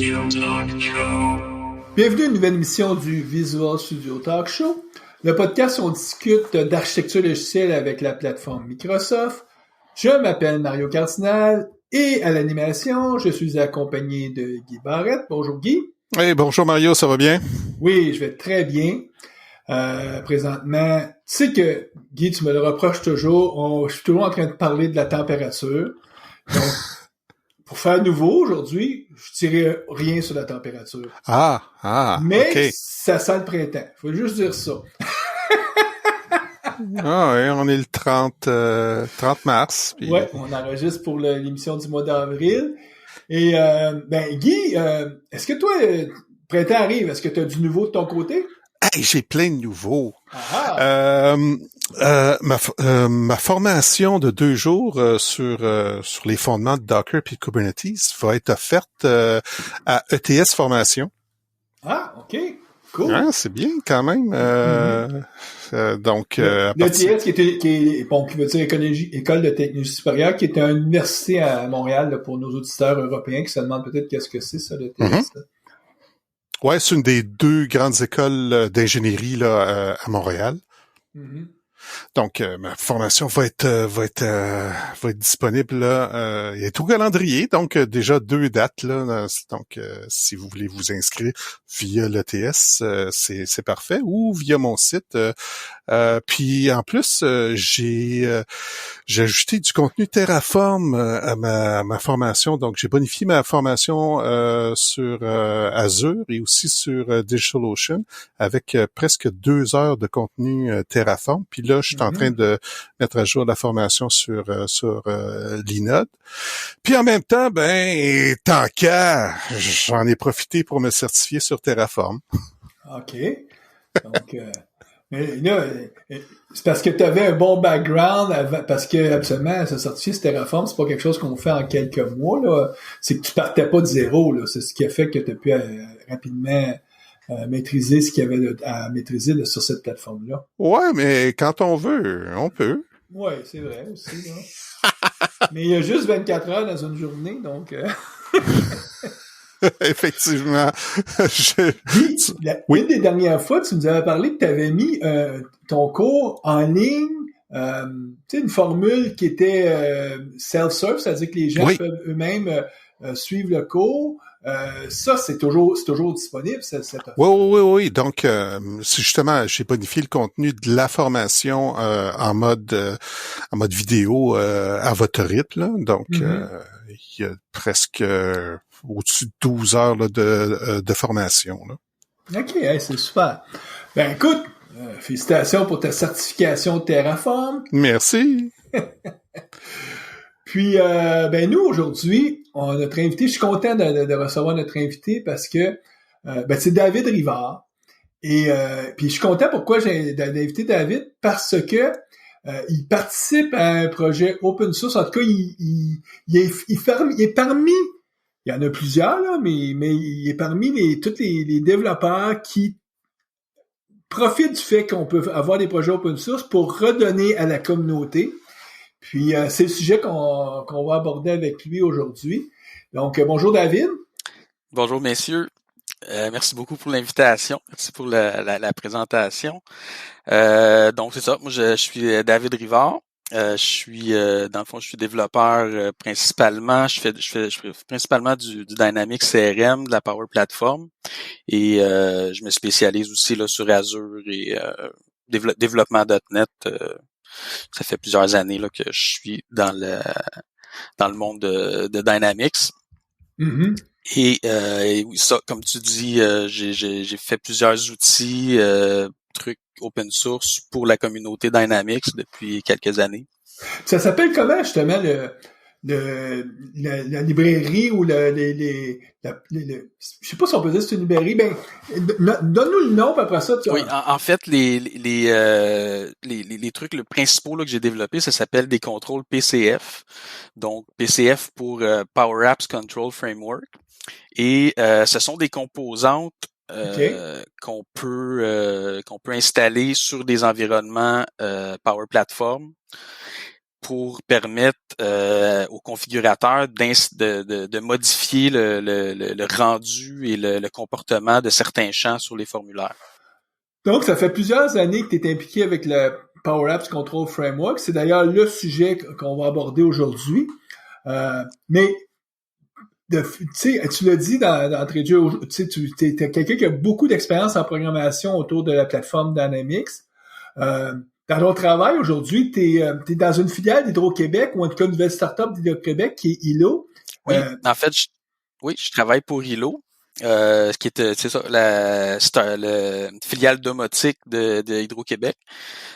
Bienvenue à une nouvelle émission du Visual Studio Talk Show, le podcast où on discute d'architecture logicielle avec la plateforme Microsoft. Je m'appelle Mario Cardinal et à l'animation, je suis accompagné de Guy Barrette. Bonjour Guy. Hey, bonjour Mario, ça va bien? Oui, je vais très bien. Présentement, tu sais que, Guy, tu me le reproches toujours, je suis toujours en train de parler de la température. Donc, pour faire nouveau aujourd'hui, je dirais rien sur la température. Mais OK. ça sent le printemps. Faut juste dire ça. Ouais, on est le 30 mars. Puis... Ouais, on enregistre pour l'émission du mois d'avril. Et Guy, est-ce que toi, printemps arrive, est-ce que tu as du nouveau de ton côté? Hey, j'ai plein de nouveaux. Ma formation de 2 jours sur les fondements de Docker puis Kubernetes va être offerte à ETS Formation. Ah, OK. Cool. Ah, c'est bien quand même. Donc, l'ETS qui veut dire École de technologie supérieure, qui est une université à Montréal là, pour nos auditeurs européens qui se demandent peut-être qu'est-ce que c'est ça, l'ETS. Mm-hmm. Ouais, c'est une des 2 grandes écoles d'ingénierie là à Montréal. Mm-hmm. Donc, ma formation va être disponible là. Il est au calendrier, donc déjà 2 dates là. Donc, si vous voulez vous inscrire via l'ETS, c'est parfait, ou via mon site. Puis en plus, j'ai ajouté du contenu Terraform à ma formation. Donc, j'ai bonifié ma formation sur Azure et aussi sur DigitalOcean avec presque 2 heures de contenu Terraform. Puis là, je suis en train de mettre à jour la formation sur Linode. Puis en même temps, tant qu'à, j'en ai profité pour me certifier sur Terraform. OK. Donc, mais là, c'est parce que tu avais un bon background, parce que absolument, se certifier sur Terraform, c'est pas quelque chose qu'on fait en quelques mois, là. C'est que tu partais pas de zéro, là. C'est ce qui a fait que tu as pu rapidement maîtriser ce qu'il y avait à maîtriser là, sur cette plateforme-là. Ouais, mais quand on veut, on peut. Ouais, c'est vrai aussi, là. Mais il y a juste 24 heures dans une journée, donc... Effectivement. Une des dernières fois, tu nous avais parlé que tu avais mis ton cours en ligne, tu sais, une formule qui était self-serve, c'est-à-dire que les gens peuvent eux-mêmes suivre le cours. Ça, c'est toujours disponible, cette offre. Oui. Donc, c'est justement, j'ai bonifié le contenu de la formation en mode vidéo à votre rythme, là. Donc, il y a presque au-dessus de 12 heures là, de formation, là. OK, c'est super. Ben écoute, félicitations pour ta certification Terraform. Merci. Puis, nous, aujourd'hui, notre invité, je suis content de recevoir notre invité parce que c'est David Rivard. Et puis, je suis content pourquoi j'ai invité David, parce que il participe à un projet open source. En tout cas, il est parmi, il y en a plusieurs, là, mais il est parmi tous les développeurs qui profitent du fait qu'on peut avoir des projets open source pour redonner à la communauté. Puis, c'est le sujet qu'on va aborder avec lui aujourd'hui. Donc, bonjour David. Bonjour messieurs. Merci beaucoup pour l'invitation. Merci pour la présentation. Donc, c'est ça. Moi, je suis David Rivard. Dans le fond, je suis développeur principalement. Je fais principalement du Dynamics CRM, de la Power Platform. Et je me spécialise aussi là sur Azure et développement .NET. Ça fait plusieurs années là que je suis dans le monde de Dynamics. Mm-hmm. Et ça, comme tu dis, j'ai fait plusieurs outils, trucs open source pour la communauté Dynamics depuis quelques années. Ça s'appelle comment justement la librairie ou je sais pas si on peut dire que c'est une librairie. Donne-nous le nom, puis après ça. Oui, en fait, les trucs le principaux là que j'ai développés, ça s'appelle des contrôles PCF. Donc PCF pour Power Apps Control Framework. Et ce sont des composantes qu'on peut installer sur des environnements Power Platform. pour permettre aux configurateurs de modifier le rendu et le comportement de certains champs sur les formulaires. Donc, ça fait plusieurs années que tu es impliqué avec le Power Apps Control Framework. C'est d'ailleurs le sujet qu'on va aborder aujourd'hui. Mais tu sais, tu l'as dit d'entrée de jeu, tu sais, tu es quelqu'un qui a beaucoup d'expérience en programmation autour de la plateforme Dynamics. Dans ton travail aujourd'hui, tu es dans une filiale d'Hydro-Québec ou en tout cas une nouvelle start-up d'Hydro-Québec qui est ILO. Oui, en fait, je travaille pour ILO, qui est, c'est ça, la filiale domotique de Hydro-Québec.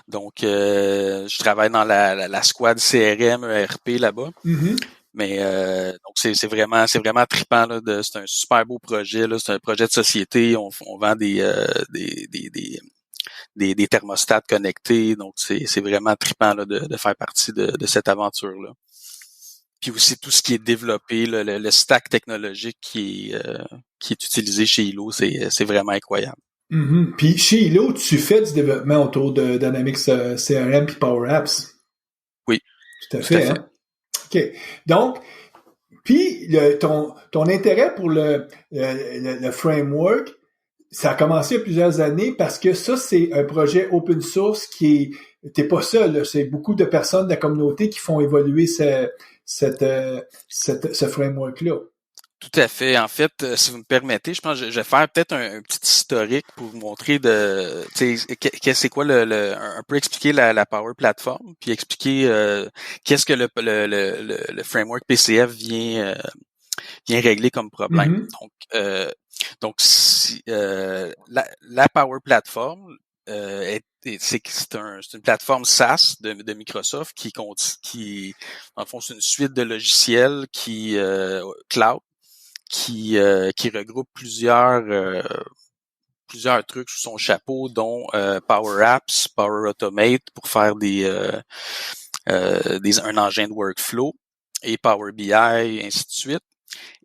Donc, je travaille dans la squad CRM, ERP là-bas. Mm-hmm. Mais donc c'est vraiment trippant là. C'est un super beau projet là. C'est un projet de société. On vend des thermostats connectés. Donc c'est vraiment trippant là de faire partie de cette aventure là. Puis aussi tout ce qui est développé, le stack technologique qui est utilisé chez ILO, c'est vraiment incroyable. Mm-hmm. Puis chez ILO, tu fais du développement autour de Dynamics CRM puis Power Apps. Oui. Tout à fait. Hein? OK. Donc, puis ton intérêt pour le framework, ça a commencé il y a plusieurs années parce que ça, c'est un projet open source t'es pas seul, là, c'est beaucoup de personnes de la communauté qui font évoluer ce framework-là. Tout à fait. En fait, si vous me permettez, je pense que je vais faire peut-être un petit historique pour vous montrer c'est quoi un peu expliquer la Power Platform, puis expliquer qu'est-ce que le framework PCF vient régler comme problème. Mm-hmm. Donc si, la Power Platform c'est une plateforme SaaS de Microsoft qui en fond c'est une suite de logiciels qui cloud qui regroupe plusieurs trucs sous son chapeau, dont Power Apps, Power Automate pour faire un engin de workflow, et Power BI, et ainsi de suite.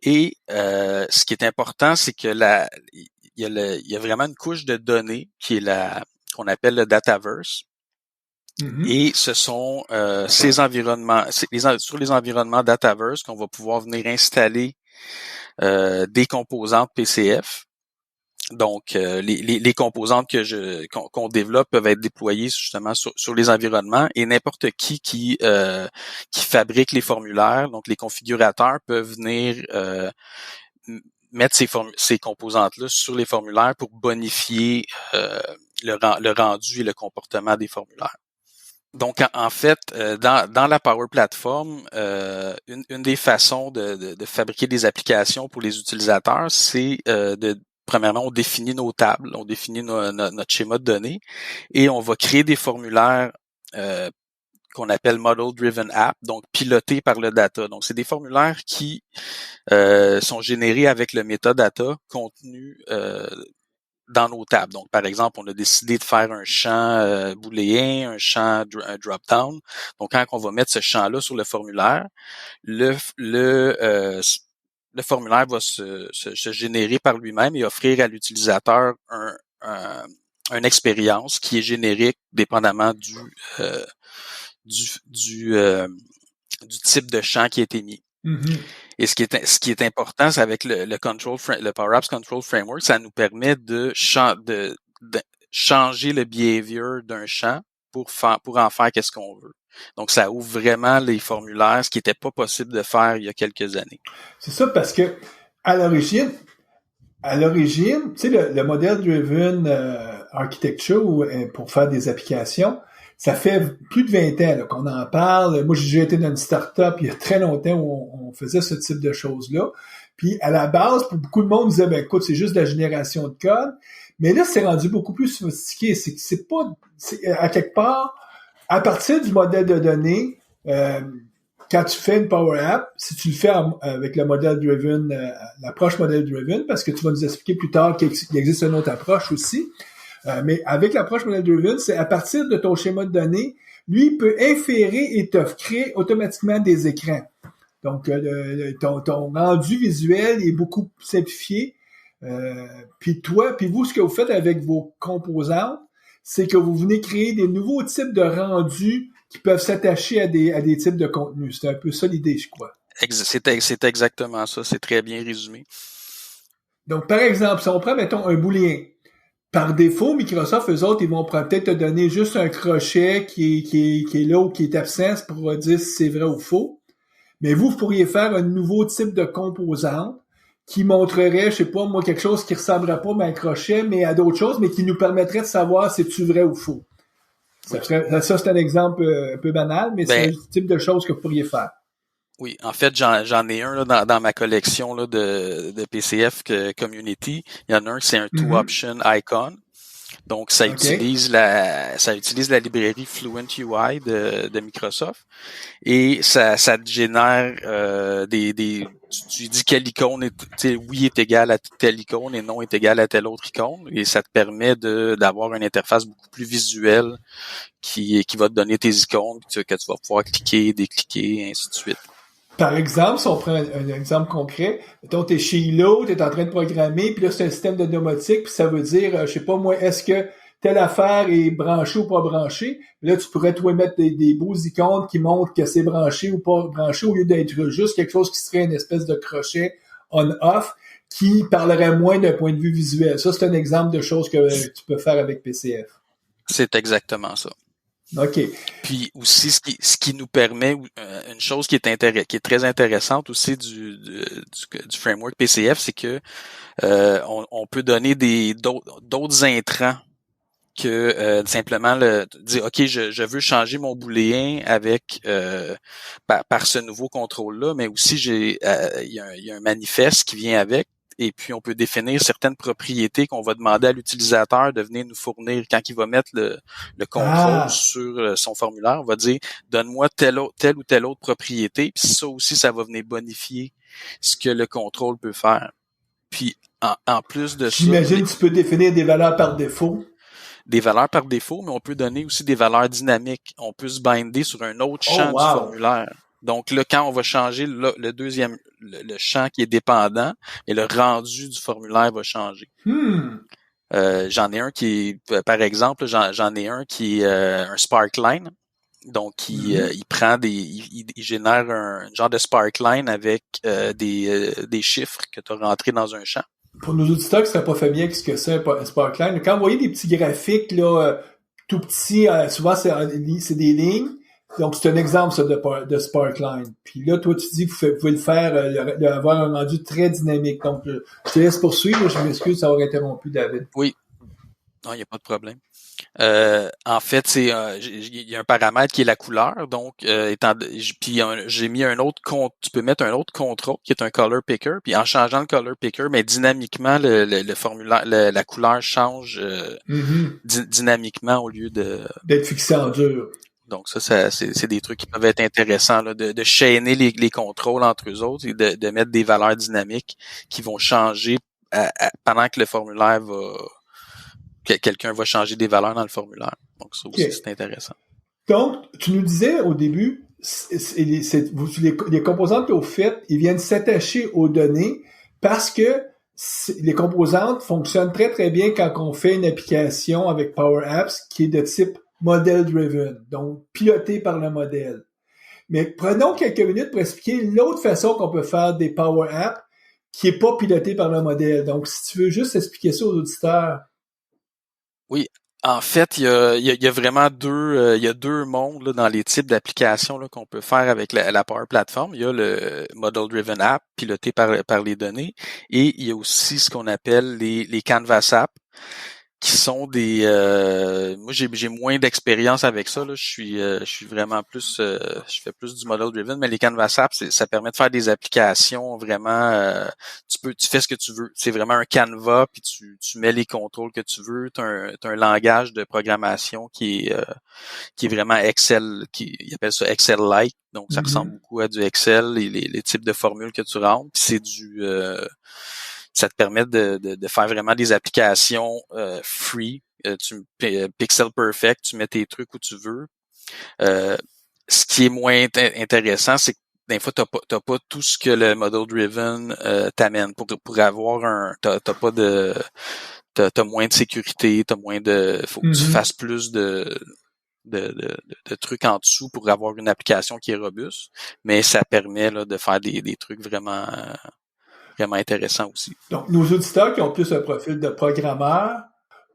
Et ce qui est important, c'est que il y a vraiment une couche de données qui est qu'on appelle le Dataverse. Mm-hmm. Et ce sont ces environnements, sur les environnements Dataverse qu'on va pouvoir venir installer des composantes PCF. Donc, les composantes qu'on développe peuvent être déployées justement sur les environnements, et n'importe qui fabrique les formulaires, donc les configurateurs peuvent venir mettre ces composantes-là sur les formulaires pour bonifier le rendu et le comportement des formulaires. Donc, en fait, dans la Power Platform, une des façons de fabriquer des applications pour les utilisateurs, c'est premièrement, on définit nos tables, on définit notre schéma de données, et on va créer des formulaires qu'on appelle Model Driven App, donc pilotés par le data. Donc, c'est des formulaires qui sont générés avec le metadata contenu dans nos tables. Donc, par exemple, on a décidé de faire un champ booléen, un drop-down. Donc, quand on va mettre ce champ-là sur le formulaire, le formulaire va se générer par lui-même et offrir à l'utilisateur une expérience qui est générique dépendamment du type de champ qui est émis. Mm-hmm. Et ce qui est important, c'est avec le Power Apps Control Framework, ça nous permet de changer le behavior d'un champ pour en faire qu'est-ce qu'on veut. Donc, ça ouvre vraiment les formulaires, ce qui n'était pas possible de faire il y a quelques années. C'est ça, parce que à l'origine, tu sais, le model driven architecture pour faire des applications, ça fait plus de 20 ans là, qu'on en parle. Moi, j'ai déjà été dans une start-up il y a très longtemps où on faisait ce type de choses-là. Puis, à la base, pour beaucoup de monde, disait, ben écoute, c'est juste de la génération de code. Mais là, c'est rendu beaucoup plus sophistiqué. C'est à quelque part, à partir du modèle de données, quand tu fais une Power App, si tu le fais avec le modèle driven, l'approche modèle driven, parce que tu vas nous expliquer plus tard qu'il existe une autre approche aussi, mais avec l'approche model driven, c'est à partir de ton schéma de données, lui, il peut inférer et te créer automatiquement des écrans. Donc, ton rendu visuel est beaucoup simplifié. Puis vous, ce que vous faites avec vos composantes, c'est que vous venez créer des nouveaux types de rendus qui peuvent s'attacher à des types de contenus. C'est un peu ça l'idée, je crois. C'est exactement ça. C'est très bien résumé. Donc, par exemple, si on prend, mettons, un booléen, par défaut, Microsoft, eux autres, ils vont peut-être te donner juste un crochet qui est là ou qui est absent pour dire si c'est vrai ou faux. Mais vous pourriez faire un nouveau type de composante qui montrerait, je sais pas, moi, quelque chose qui ressemblerait pas à un crochet, mais à d'autres choses, mais qui nous permettrait de savoir si c'est vrai ou faux. Ça, c'est un exemple un peu banal, mais c'est le type de choses que vous pourriez faire. Oui, en fait, j'en ai un là, dans ma collection là, de PCF Community. Il y en a un, c'est un two-option icon. Donc, ça utilise la librairie Fluent UI de Microsoft et ça te génère tu dis quelle icône oui est égal à telle icône et non est égal à telle autre icône et ça te permet d'avoir une interface beaucoup plus visuelle qui va te donner tes icônes que tu vas pouvoir cliquer, décliquer, et ainsi de suite. Par exemple, si on prend un exemple concret, mettons, t'es chez Hilo, t'es en train de programmer, puis là, c'est un système de domotique, puis ça veut dire, je sais pas moi, est-ce que telle affaire est branchée ou pas branchée? Là, tu pourrais, toi, mettre des beaux icônes qui montrent que c'est branché ou pas branché, au lieu d'être juste quelque chose qui serait une espèce de crochet on-off, qui parlerait moins d'un point de vue visuel. Ça, c'est un exemple de choses que tu peux faire avec PCF. C'est exactement ça. OK. Puis aussi, ce qui nous permet, une chose qui est très intéressante aussi du framework PCF, c'est que on peut donner d'autres intrants que simplement dire OK, je veux changer mon booléen avec par ce nouveau contrôle-là, mais aussi il y a un manifeste qui vient avec. Et puis, on peut définir certaines propriétés qu'on va demander à l'utilisateur de venir nous fournir quand il va mettre le contrôle sur son formulaire. On va dire, donne-moi telle ou telle autre propriété. Puis ça aussi, ça va venir bonifier ce que le contrôle peut faire. Puis, en plus de ça... J'imagine que tu peux définir des valeurs par défaut. Des valeurs par défaut, mais on peut donner aussi des valeurs dynamiques. On peut se binder sur un autre champ du formulaire. Donc là, quand on va changer le deuxième, le champ qui est dépendant, et le rendu du formulaire va changer. J'en ai un qui est, par exemple, j'en ai un qui est un Sparkline. Donc, il prend il génère un genre de Sparkline avec des chiffres que tu as rentrés dans un champ. Pour nos auditeurs qui ne seraient pas familiers avec ce que c'est un Sparkline, quand vous voyez des petits graphiques là, tout petits, souvent c'est des lignes. Donc, c'est un exemple, ça, de Sparkline. Puis là, toi, tu dis que vous pouvez le faire, avoir un rendu très dynamique. Donc, je te laisse poursuivre. Je m'excuse d'avoir interrompu, David. Oui. Non, il n'y a pas de problème. En fait, il y a un paramètre qui est la couleur. Donc, puis j'ai mis un autre tu peux mettre un autre contrôle qui est un color picker. Puis en changeant le color picker, mais dynamiquement, le formulaire, la couleur change dynamiquement au lieu d'être fixé en dur. Donc ça c'est des trucs qui peuvent être intéressants là, de chaîner les contrôles entre eux autres et de mettre des valeurs dynamiques qui vont changer pendant que le formulaire quelqu'un va changer des valeurs dans le formulaire. Donc ça aussi c'est intéressant. Donc tu nous disais au début les composantes que vous faites, ils viennent s'attacher aux données parce que les composantes fonctionnent très très bien quand on fait une application avec Power Apps qui est de type model-driven, donc piloté par le modèle. Mais prenons quelques minutes pour expliquer l'autre façon qu'on peut faire des Power Apps qui est pas piloté par le modèle. Donc, si tu veux juste expliquer ça aux auditeurs. Oui, en fait, il y a vraiment deux mondes là, dans les types d'applications là, qu'on peut faire avec la Power Platform. Il y a le Model-Driven App piloté par les données et il y a aussi ce qu'on appelle les Canvas Apps qui sont moi j'ai moins d'expérience avec ça là, je suis vraiment plus je fais plus du model driven, mais les Canvas Apps ça permet de faire des applications vraiment tu fais ce que tu veux, c'est vraiment un canevas puis tu mets les contrôles que tu veux, t'as un langage de programmation qui est vraiment Excel, ils appellent ça Excel-like, donc ça ressemble beaucoup à du Excel, les types de formules que tu rentres, puis c'est ça te permet de faire vraiment des applications free. Pixel Perfect, tu mets tes trucs où tu veux. Ce qui est moins intéressant, c'est que des fois, t'as pas tout ce que le Model Driven t'amène. Pour avoir t'as pas t'as moins de sécurité, faut que tu fasses plus de trucs en dessous pour avoir une application qui est robuste, mais ça permet là, de faire des trucs vraiment intéressants aussi. Donc, nos auditeurs qui ont plus un profil de programmeur,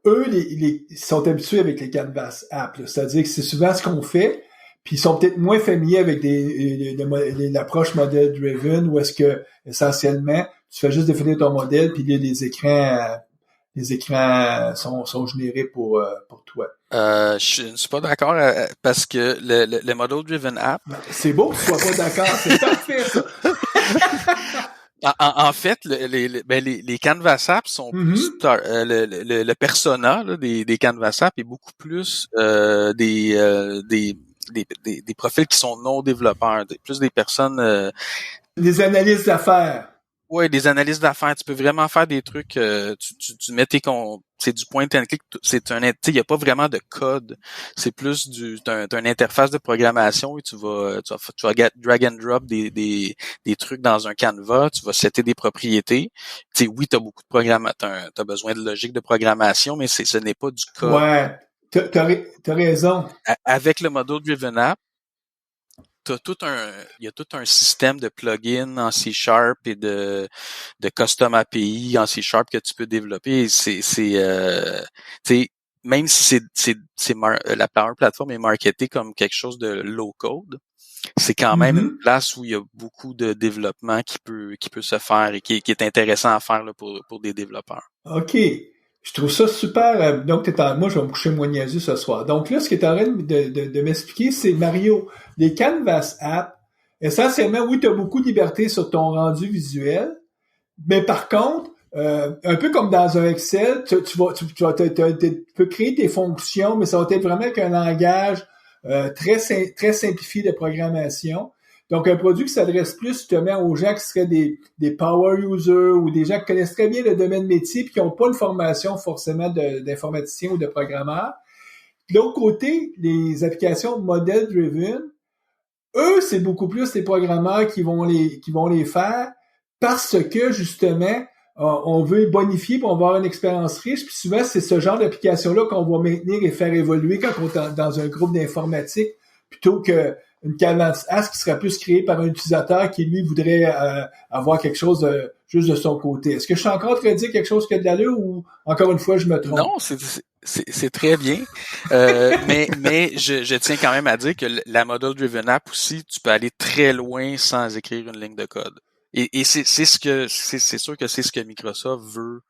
eux, ils sont habitués avec les Canvas apps. C'est-à-dire que c'est souvent ce qu'on fait, puis ils sont peut-être moins familiers avec l'approche model-driven, où est-ce que, essentiellement, tu fais juste définir ton modèle, puis les écrans sont générés pour toi. Je ne suis pas d'accord parce que le model-driven app... C'est beau que tu sois pas d'accord, c'est parfait, ça! En fait, les Canvas apps sont plus le persona là, des Canvas apps est beaucoup plus des profils qui sont non développeurs, plus des personnes des analystes d'affaires. Ouais, des analyses d'affaires. Tu peux vraiment faire des trucs. Tu mets c'est du point and click. Il y a pas vraiment de code. C'est plus t'as une interface de programmation et tu vas drag and drop des trucs dans un Canva. Tu vas setter des propriétés. Tu sais, oui, t'as beaucoup de t'as besoin de logique de programmation, mais ce n'est pas du code. Ouais, t'as raison. Avec le model driven app, il y a tout un système de plugins en C# et de custom API en C# que tu peux développer. Même si la Power Platform est marketée comme quelque chose de low code, c'est quand même une place où il y a beaucoup de développement qui peut se faire et qui est intéressant à faire là, pour des développeurs. OK. Je trouve ça super. Donc, moi, je vais me coucher moins niaiseux ce soir. Donc là, ce que tu es en train de m'expliquer, c'est Mario, les Canvas apps, essentiellement, oui, tu as beaucoup de liberté sur ton rendu visuel, mais par contre, un peu comme dans un Excel, tu peux créer tes fonctions, mais ça va être vraiment avec un langage très simplifié de programmation. Donc, un produit qui s'adresse plus justement aux gens qui seraient des power users ou des gens qui connaissent très bien le domaine métier puis qui n'ont pas une formation forcément d'informaticien ou de programmeur. De l'autre côté, les applications model-driven, eux, c'est beaucoup plus les programmeurs qui vont les faire parce que, justement, on veut bonifier pour avoir une expérience riche. Puis souvent, c'est ce genre d'application-là qu'on va maintenir et faire évoluer quand on est dans un groupe d'informatique plutôt que une Canvas app qui serait plus créée par un utilisateur qui, lui, voudrait avoir quelque chose juste de son côté. Est-ce que je suis encore en train de dire quelque chose qui a de l'allure ou, encore une fois, je me trompe? Non, c'est très bien. Mais je tiens quand même à dire que la model-driven app aussi, tu peux aller très loin sans écrire une ligne de code. Et c'est sûr que c'est ce que Microsoft veut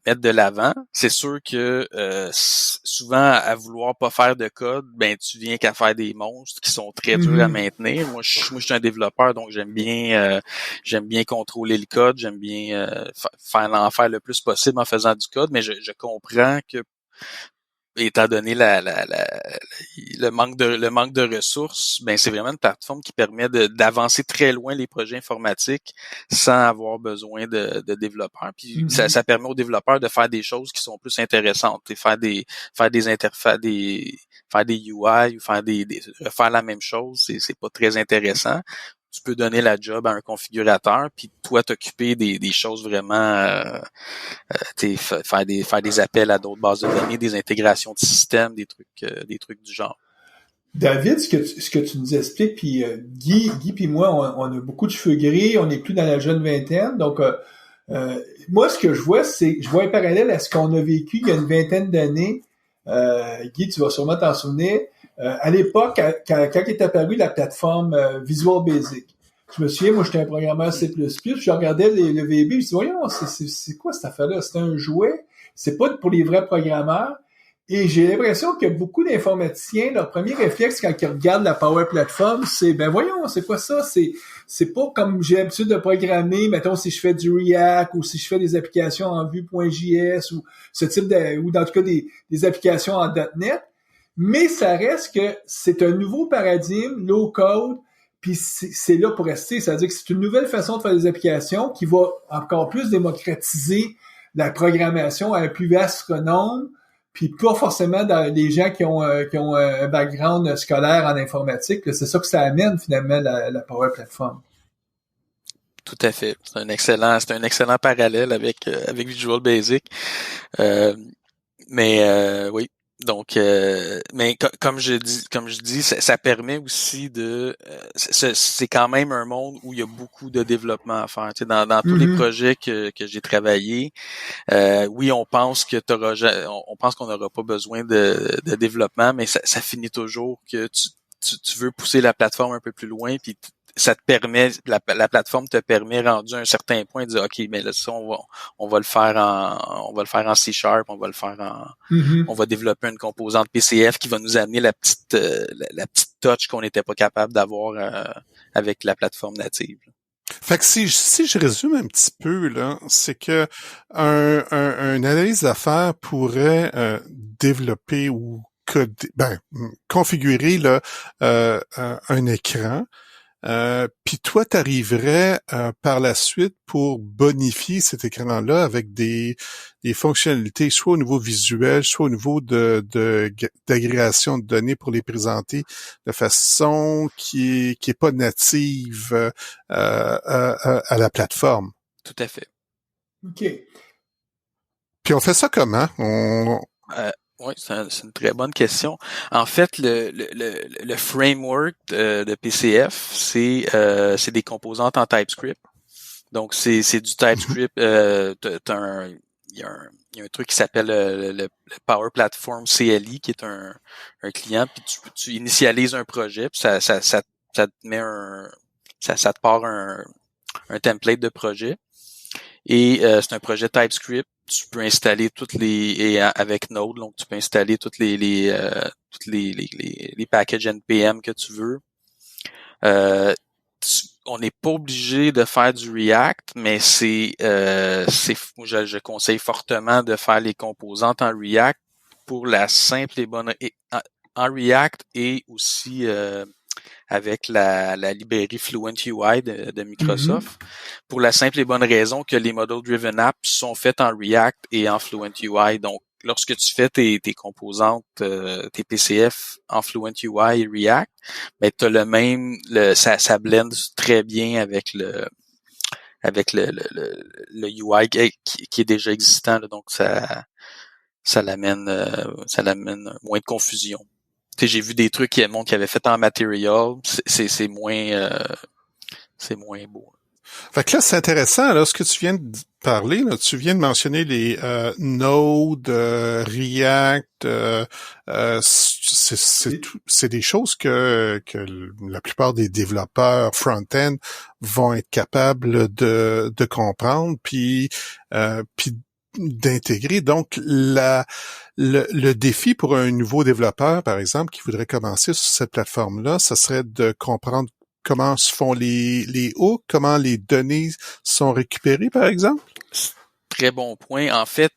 mettre de l'avant. C'est sûr que souvent à vouloir pas faire de code, ben tu viens qu'à faire des monstres qui sont très durs à maintenir. Moi je suis un développeur, donc j'aime bien contrôler le code, j'aime bien en faire le plus possible en faisant du code, mais je comprends que étant donné le manque de ressources, ben c'est vraiment une plateforme qui permet d'avancer très loin les projets informatiques sans avoir besoin de développeurs. Puis ça permet aux développeurs de faire des choses qui sont plus intéressantes, et faire des interfaces, faire des UI ou faire la même chose, c'est pas très intéressant. Tu peux donner la job à un configurateur, puis toi t'occuper des choses vraiment, faire des appels à d'autres bases de données, des intégrations de systèmes, des trucs du genre. David, ce que tu nous expliques, puis Guy puis moi, on a beaucoup de cheveux gris, on n'est plus dans la jeune vingtaine, donc moi ce que je vois un parallèle à ce qu'on a vécu il y a une vingtaine d'années. Guy, tu vas sûrement t'en souvenir. À l'époque, quand est apparue la plateforme Visual Basic, je me souviens, moi j'étais un programmeur C++, puis je regardais le VB, je me dis voyons, c'est quoi cette affaire-là? C'est un jouet, c'est pas pour les vrais programmeurs. Et j'ai l'impression que beaucoup d'informaticiens, leur premier réflexe quand ils regardent la Power Platform, c'est ben voyons, c'est quoi ça? C'est pas comme j'ai l'habitude de programmer, mettons si je fais du React ou si je fais des applications en Vue.js ou ce type ou dans tout cas des applications en .NET. Mais ça reste que c'est un nouveau paradigme, low code, puis c'est là pour rester. C'est-à-dire que c'est une nouvelle façon de faire des applications qui va encore plus démocratiser la programmation à un plus vaste nombre, puis pas forcément dans des gens qui ont un background scolaire en informatique. C'est ça que ça amène finalement la Power Platform. Tout à fait. C'est un excellent parallèle avec Visual Basic. Oui. Donc, mais comme je dis, ça permet aussi c'est quand même un monde où il y a beaucoup de développement à faire. Tu sais, dans tous les projets que j'ai travaillé, oui, on pense on pense qu'on n'aura pas besoin de développement, mais ça finit toujours que tu veux pousser la plateforme un peu plus loin, puis ça te permet, la plateforme te permet, rendu à un certain point, de dire, OK, mais là, ça, on va le faire en C#, on va le faire on va développer une composante PCF qui va nous amener la petite touch qu'on n'était pas capable d'avoir avec la plateforme native. Fait que si je résume un petit peu, là, c'est que un analyse d'affaires pourrait développer ou configurer là, un écran. Puis toi, t'arriverais par la suite pour bonifier cet écran-là avec des fonctionnalités, soit au niveau visuel, soit au niveau d'agrégation de données pour les présenter de façon qui est pas native à la plateforme. Tout à fait. OK. Puis on fait ça comment? Oui, c'est une très bonne question. En fait, le framework de PCF, c'est des composantes en TypeScript. Donc, c'est du TypeScript. Il y a un truc qui s'appelle le Power Platform CLI, qui est un client, puis tu initialises un projet, puis ça te met ça te part un template de projet. Et c'est un projet TypeScript. Tu peux installer avec Node, donc tu peux installer toutes les packages NPM que tu veux. On n'est pas obligé de faire du React, mais je conseille fortement de faire les composantes en React pour la simple et bonne en React et aussi avec la librairie Fluent UI de Microsoft, pour la simple et bonne raison que les model-driven apps sont faites en React et en Fluent UI. Donc, lorsque tu fais tes composantes, tes PCF en Fluent UI et React, ben t'as ça blende très bien avec le UI qui est déjà existant, là. Donc ça l'amène moins de confusion. Tu sais, j'ai vu des trucs qui avaient fait en Material, c'est moins beau. Fait que là, c'est intéressant, là, ce que tu viens de parler, là, tu viens de mentionner les Node, React, c'est des choses que la plupart des développeurs front-end vont être capables de comprendre, puis d'intégrer. Donc, le défi pour un nouveau développeur, par exemple, qui voudrait commencer sur cette plateforme-là, ça serait de comprendre comment se font les hooks, comment les données sont récupérées, par exemple? Très bon point. En fait,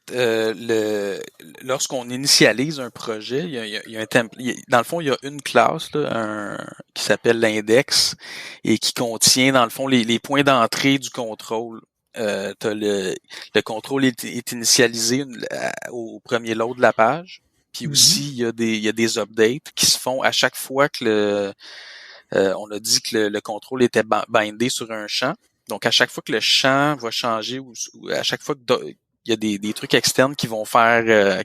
lorsqu'on initialise un projet, il y a un template. Dans le fond, il y a une classe là, qui s'appelle l'index et qui contient, dans le fond, les points d'entrée du contrôle. Le contrôle est initialisé au premier load de la page. Puis aussi, il y a des updates qui se font à chaque fois que on a dit que le contrôle était bindé sur un champ. Donc, à chaque fois que le champ va changer ou à chaque fois qu'il y a des trucs externes qui vont faire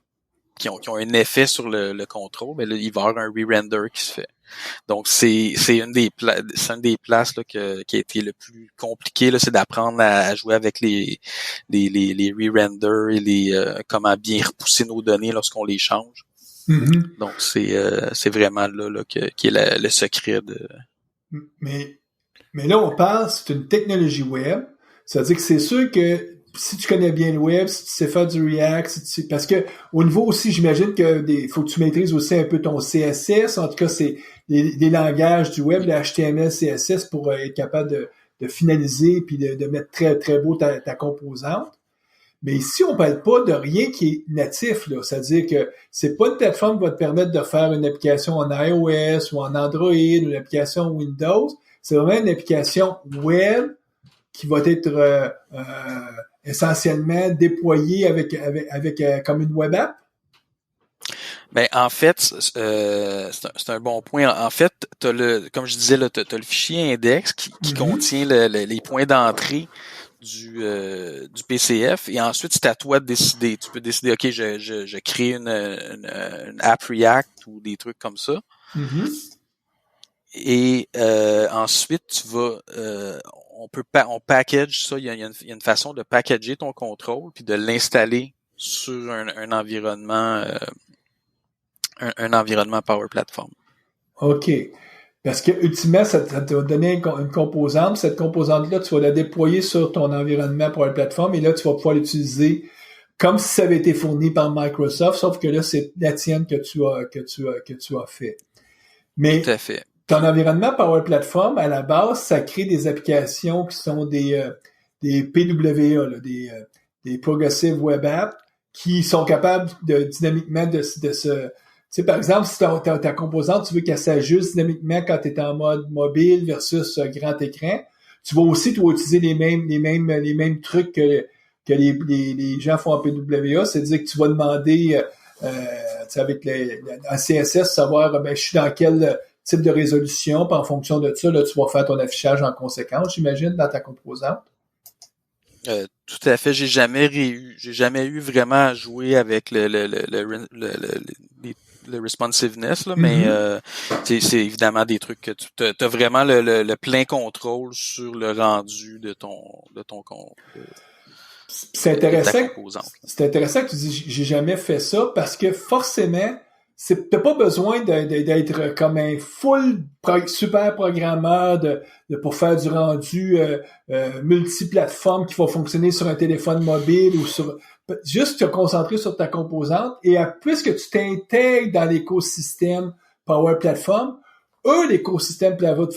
qui ont un effet sur le contrôle, mais là, il va y avoir un re-render qui se fait. Donc, c'est une des places là, qui a été le plus compliqué, là, c'est d'apprendre à jouer avec les re-renders et comment bien repousser nos données lorsqu'on les change. Donc, c'est vraiment là qui est le secret de... Mais là, on parle, c'est une technologie web. Ça veut dire que c'est sûr que si tu connais bien le web, si tu sais faire du React, parce que au niveau aussi, j'imagine que faut que tu maîtrises aussi un peu ton CSS. En tout cas, c'est des langages du web, le HTML, CSS, pour être capable de finaliser puis de mettre très, très beau ta composante. Mais ici, on parle pas de rien qui est natif, là. C'est-à-dire que c'est pas une plateforme qui va te permettre de faire une application en iOS ou en Android, une application Windows. C'est vraiment une application web qui va être essentiellement déployée avec comme une web app. Ben, en fait, c'est un bon point. En fait, comme je disais, là, t'as le fichier index qui contient les points d'entrée du PCF, et ensuite c'est à toi de décider. Tu peux décider, ok, je crée une app React ou des trucs comme ça. Et ensuite tu vas on package ça. Il y a une façon de packager ton contrôle puis de l'installer sur un environnement un environnement Power Platform. OK. Parce que ultimement, ça te va donner une composante. Cette composante-là, tu vas la déployer sur ton environnement Power Platform, et là, tu vas pouvoir l'utiliser comme si ça avait été fourni par Microsoft, sauf que là, c'est la tienne que tu as fait. Mais tout à fait. Ton environnement Power Platform, à la base, ça crée des applications qui sont des PWA, là, des Progressive Web Apps, qui sont capables de dynamiquement de se... Tu sais, par exemple, si ta composante, tu veux qu'elle s'ajuste dynamiquement quand tu es en mode mobile versus grand écran, tu vas aussi utiliser les mêmes trucs que les gens font en PWA, c'est-à-dire que tu vas demander avec en CSS savoir je suis dans quel type de résolution, puis en fonction de ça, là, tu vas faire ton affichage en conséquence, j'imagine, dans ta composante. Tout à fait. J'ai jamais eu vraiment à jouer avec le responsiveness, là, mais c'est évidemment des trucs que tu as vraiment le plein contrôle sur le rendu de ton compte. C'est intéressant. C'est intéressant que tu dis j'ai jamais fait ça, parce que forcément, t'as pas besoin d'être comme un full super programmeur pour faire du rendu multiplateforme qui va fonctionner sur un téléphone mobile ou sur juste te concentrer sur ta composante, et puisque tu t'intègres dans l'écosystème Power Platform, l'écosystème Power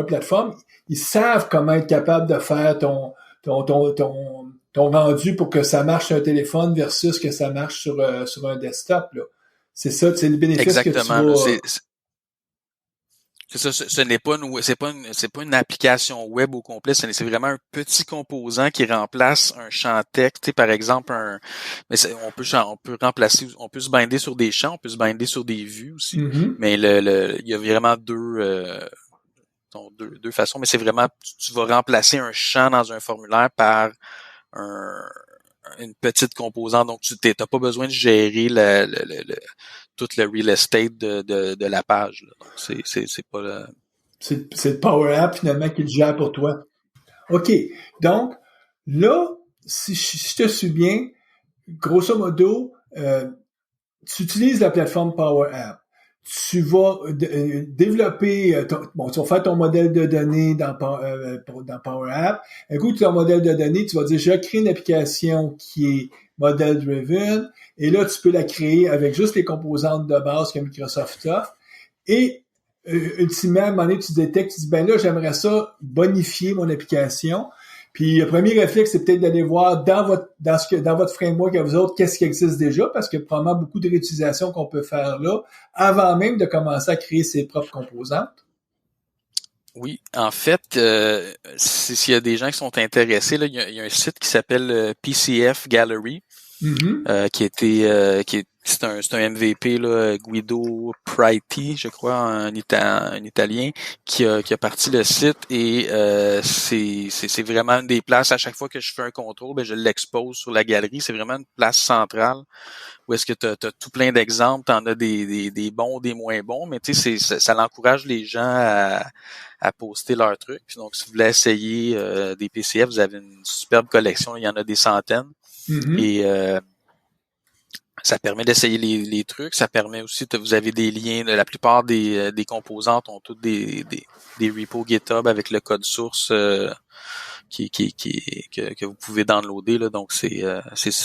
Platform, ils savent comment être capable de faire ton rendu pour que ça marche sur un téléphone versus que ça marche sur un desktop, là. C'est ça, c'est le bénéfice. Exactement, que tu vas... C'est ça, ce n'est pas c'est pas une application web au complet, c'est vraiment un petit composant qui remplace un champ texte. Tu sais, par exemple, on peut remplacer, on peut se binder sur des champs, on peut se binder sur des vues aussi, mais il y a vraiment deux façons, mais c'est vraiment, tu vas remplacer un champ dans un formulaire par une petite composante, donc tu n'as pas besoin de gérer tout le real estate de la page, là. Donc c'est pas le... C'est le Power App finalement qui le gère pour toi. OK. Donc, là, si je te suis bien, grosso modo, tu utilises la plateforme Power App. Tu vas développer, tu vas faire ton modèle de données dans Power App. Un coup, tu as un modèle de données, tu vas dire, je crée une application qui est model driven, et là, tu peux la créer avec juste les composantes de base que Microsoft offre. Et ultimement, à un moment donné, tu détectes, tu dis, ben là, j'aimerais ça bonifier mon application. Puis le premier réflexe, c'est peut-être d'aller voir dans votre framework à vous autres, qu'est-ce qui existe déjà, parce qu'il y a probablement beaucoup de réutilisation qu'on peut faire là, avant même de commencer à créer ses propres composantes. Oui, en fait, s'il y a des gens qui sont intéressés, là, il y a un site qui s'appelle PCF Gallery, c'est un MVP, là, Guido Prati, je crois, un Italien, qui a parti le site, et c'est vraiment une des places. À chaque fois que je fais un contrôle, je l'expose sur la galerie. C'est vraiment une place centrale où est-ce que t'as tout plein d'exemples. T'en as des bons, des moins bons, mais tu sais, ça encourage les gens à poster leurs trucs. Puis donc, si vous voulez essayer des PCF, vous avez une superbe collection. Il y en a des centaines. Et ça permet d'essayer les trucs. Ça permet aussi vous avez des liens. La plupart des composantes ont toutes des repos GitHub avec le code source que vous pouvez downloader, là. Donc c'est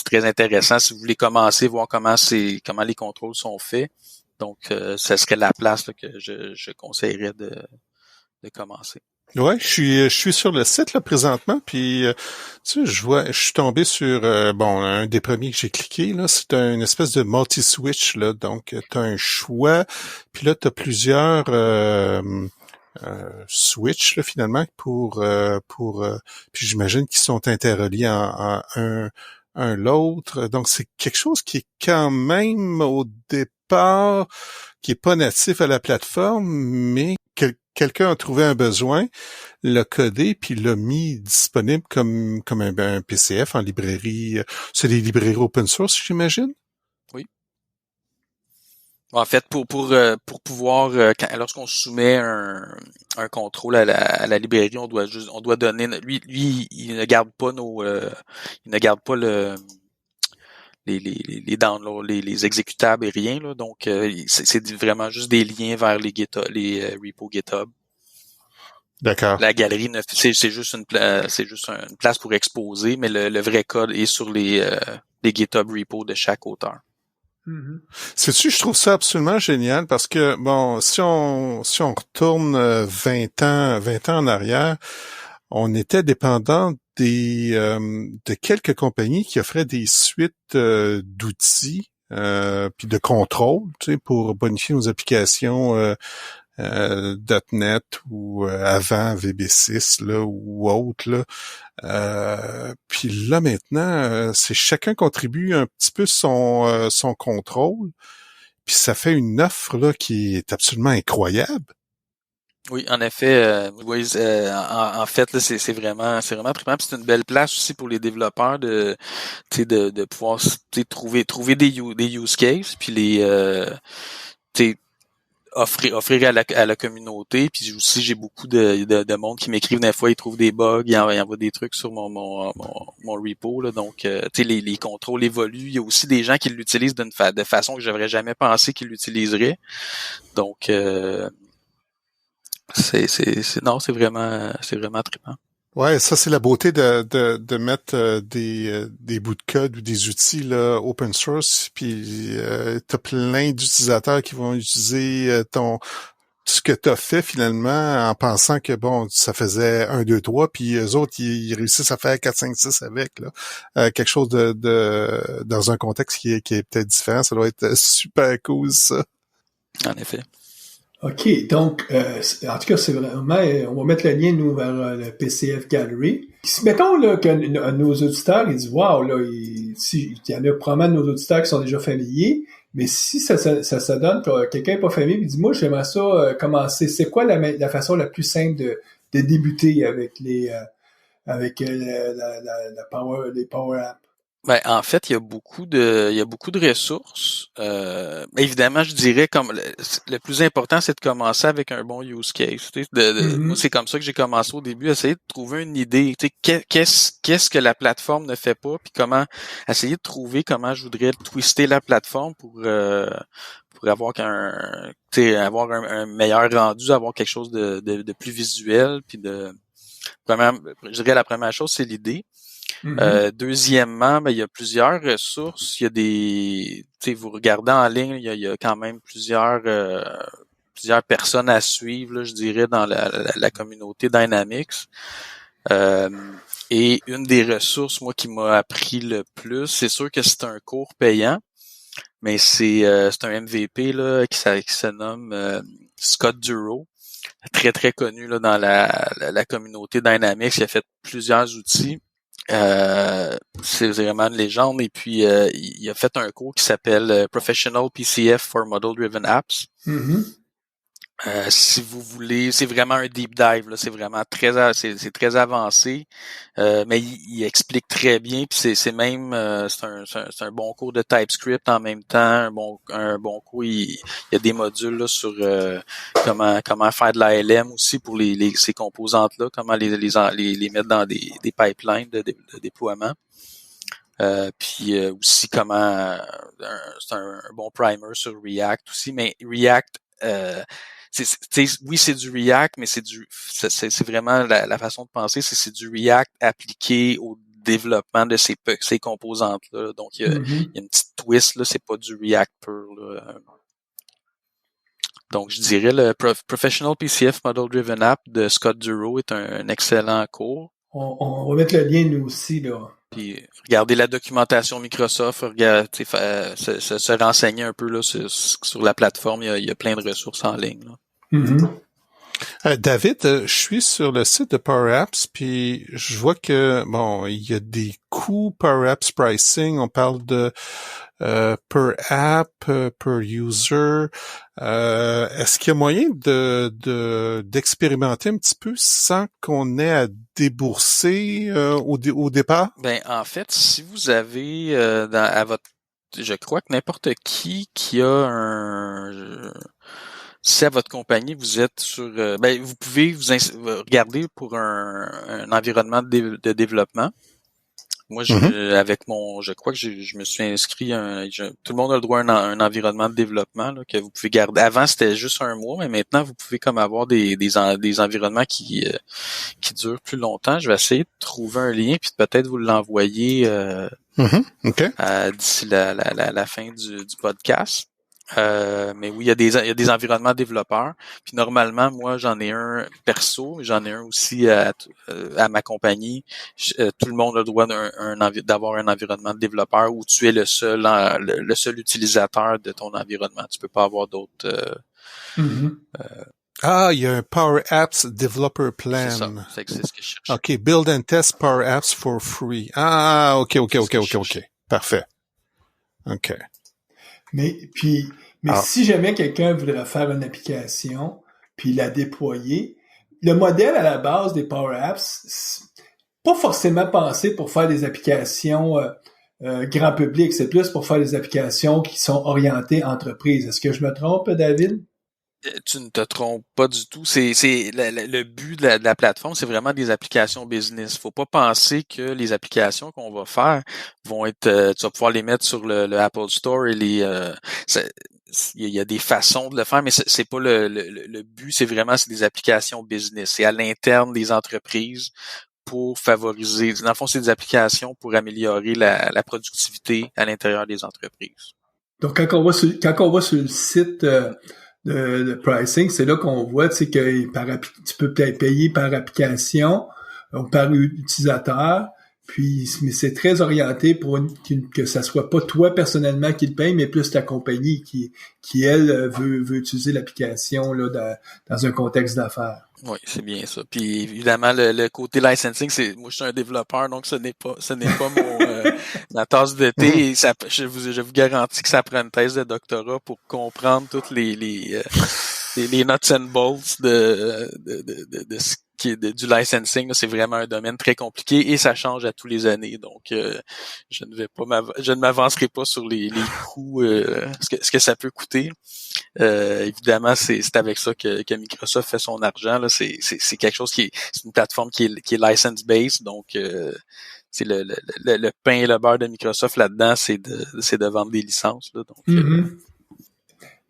très intéressant si vous voulez commencer, voir comment les contrôles sont faits. Donc ça serait la place là, que je conseillerais de commencer. Ouais, je suis sur le site là présentement, puis tu sais, je suis tombé sur un des premiers que j'ai cliqué là, c'est une espèce de multi-switch là, donc t'as un choix, puis là t'as plusieurs switch là, finalement pour puis j'imagine qu'ils sont interreliés en l'autre. Donc, c'est quelque chose qui est quand même au départ, qui est pas natif à la plateforme, mais quelqu'un a trouvé un besoin, l'a codé, puis l'a mis disponible comme un PCF en librairie. C'est des librairies open source, j'imagine? Oui. En fait, pour pouvoir, lorsqu'on soumet un contrôle à la librairie, on doit donner, lui, il ne garde pas il ne garde pas les downloads, les exécutables et rien, là. Donc, c'est vraiment juste des liens vers les repos GitHub. D'accord. La galerie, c'est juste une place pour exposer, mais le vrai code est sur les GitHub repos de chaque auteur. Mm-hmm. Sais-tu, je trouve ça absolument génial parce que, bon, si on retourne 20 ans en arrière, on était dépendant de quelques compagnies qui offraient des suites d'outils puis de contrôle, tu sais, pour bonifier nos applications .NET ou avant VB6 là ou autre là. Puis là maintenant, c'est chacun contribue un petit peu son contrôle, puis ça fait une offre là qui est absolument incroyable. Oui, en effet, en fait là, c'est vraiment trippant, puis c'est une belle place aussi pour les développeurs de pouvoir trouver des use cases, puis les offrir à la communauté. Puis aussi, j'ai beaucoup de monde qui m'écrivent des fois, ils trouvent des bugs, ils envoient des trucs sur mon repo, là. Donc, les contrôles évoluent. Il y a aussi des gens qui l'utilisent de façon que j'aurais jamais pensé qu'ils l'utiliseraient. Donc, c'est vraiment trippant. Ouais, ça c'est la beauté de mettre des bouts de code ou des outils là open source, puis t'as plein d'utilisateurs qui vont utiliser ce que t'as fait finalement en pensant que bon ça faisait 1, 2, 3, puis eux autres ils réussissent à faire 4, 5, 6 avec là. Quelque chose de dans un contexte qui est peut-être différent, ça doit être super cool ça. En effet. OK, donc, en tout cas, c'est vraiment, on va mettre le lien, nous, vers le PCF Gallery. Si, mettons, là, que nos auditeurs, ils disent, wow, là, il y en a probablement de nos auditeurs qui sont déjà familiers, mais si ça donne que quelqu'un n'est pas familier, il dit, moi, j'aimerais ça commencer. C'est quoi la façon la plus simple de débuter avec les Power Apps? Ben, en fait, il y a beaucoup de ressources. Évidemment, je dirais comme le plus important, c'est de commencer avec un bon use case. Moi, c'est comme ça que j'ai commencé au début, essayer de trouver une idée. Qu'est-ce que la plateforme ne fait pas, puis essayer de trouver comment je voudrais twister la plateforme pour avoir un meilleur rendu, avoir quelque chose de plus visuel, puis je dirais la première chose, c'est l'idée. Deuxièmement, il y a plusieurs ressources. Il y a vous regardez en ligne, il y a quand même plusieurs personnes à suivre, là, je dirais, dans la communauté Dynamics. Et une des ressources, moi, qui m'a appris le plus, c'est sûr que c'est un cours payant, mais c'est un MVP là qui se nomme Scott Duro, très très connu là dans la communauté Dynamics. Il a fait plusieurs outils. C'est vraiment une légende. Et puis il a fait un cours qui s'appelle Professional PCF for Model Driven Apps. Si vous voulez, c'est vraiment un deep dive là, c'est vraiment c'est très avancé, mais il explique très bien, puis c'est même c'est un bon cours de TypeScript en même temps, un bon cours. Il y a des modules là sur comment faire de l'ALM aussi pour ces composantes là, comment les mettre dans des pipelines de déploiement. Puis aussi comment c'est un bon primer sur React aussi, mais React oui, c'est du React, mais c'est vraiment la façon de penser, c'est du React appliqué au développement de ces composantes-là. Donc, il y a une petite twist, là, c'est pas du React pur, là. Donc, je dirais le Professional PCF Model Driven App de Scott Duro est un excellent cours. On va mettre le lien, nous aussi, là. Puis regarder la documentation Microsoft, se renseigner un peu là sur la plateforme, il y a plein de ressources en ligne. Là. David, je suis sur le site de Power Apps, puis je vois que bon, il y a des coûts Power Apps pricing. On parle de per app, per user. Est-ce qu'il y a moyen d'expérimenter un petit peu sans qu'on ait à débourser au départ? Ben, en fait, si vous avez à votre, je crois que n'importe qui a si à votre compagnie vous êtes sur, ben vous pouvez regarder pour un environnement de développement. Moi, je crois que je me suis inscrit. Tout le monde a le droit à un environnement de développement là, que vous pouvez garder. Avant, c'était juste un mois, mais maintenant, vous pouvez comme avoir des environnements qui durent plus longtemps. Je vais essayer de trouver un lien puis peut-être vous l'envoyer OK. d'ici la fin du podcast. Mais oui, il y a des environnements développeurs. Puis normalement, moi, j'en ai un perso, j'en ai un aussi à ma compagnie. Tout le monde a le droit d'avoir un environnement de développeur où tu es le seul utilisateur de ton environnement. Tu peux pas avoir d'autres. Il y a un Power Apps Developer Plan. C'est ça. C'est ce que je cherche. OK, build and test Power Apps for free. OK. Parfait. OK. Mais si jamais quelqu'un voudrait faire une application puis la déployer, le modèle à la base des Power Apps, c'est pas forcément pensé pour faire des applications grand public, c'est plus pour faire des applications qui sont orientées entreprise. Est-ce que je me trompe, David? Tu ne te trompes pas du tout. C'est le but de la plateforme, c'est vraiment des applications business. Faut pas penser que les applications qu'on va faire vont être, tu vas pouvoir les mettre sur le Apple Store et il y a des façons de le faire, mais c'est pas le but. C'est des applications business. C'est à l'interne des entreprises pour favoriser. Dans le fond, c'est des applications pour améliorer la productivité à l'intérieur des entreprises. Donc, quand on va sur le site de pricing, c'est là qu'on voit, tu sais, que tu peux peut-être payer par application ou par utilisateur, mais c'est très orienté pour que ça soit pas toi personnellement qui le paye, mais plus ta compagnie qui elle, veut utiliser l'application là dans un contexte d'affaires. Oui, c'est bien ça. Puis évidemment, le côté licensing, moi je suis un développeur, donc ce n'est pas ma tasse de thé. Et je vous garantis que ça prend une thèse de doctorat pour comprendre toutes les nuts and bolts de ce qui est du licensing. Là, c'est vraiment un domaine très compliqué et ça change à tous les années. Donc je ne m'avancerai pas sur les coûts, ce que ça peut coûter. Évidemment, c'est avec ça que Microsoft fait son argent. Là, c'est quelque chose c'est une plateforme qui est license-based, donc c'est le pain et le beurre de Microsoft là-dedans, c'est de vendre des licences. Là, donc,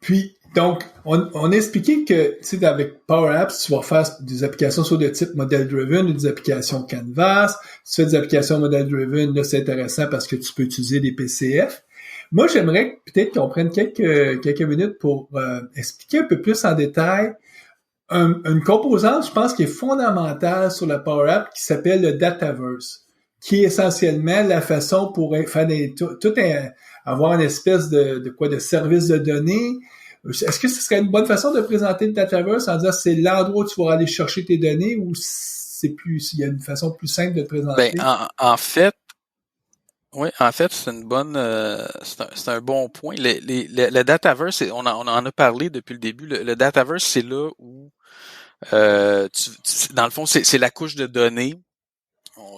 Puis, donc, on a expliqué que, tu sais, avec Power Apps, tu vas faire des applications soit de type model-driven ou des applications Canvas. Si tu fais des applications model-driven, là, c'est intéressant parce que tu peux utiliser des PCF. Moi, j'aimerais peut-être qu'on prenne quelques minutes pour expliquer un peu plus en détail une composante, je pense, qui est fondamentale sur la Power App qui s'appelle le Dataverse, qui est essentiellement la façon pour faire avoir une espèce de service de données. Est-ce que ce serait une bonne façon de présenter le Dataverse en disant c'est l'endroit où tu vas aller chercher tes données ou il y a une façon plus simple de le présenter? Ben, en fait, c'est une bonne, c'est un bon point. Le Dataverse, on en a parlé depuis le début. Le Dataverse, c'est là où, dans le fond, c'est la couche de données.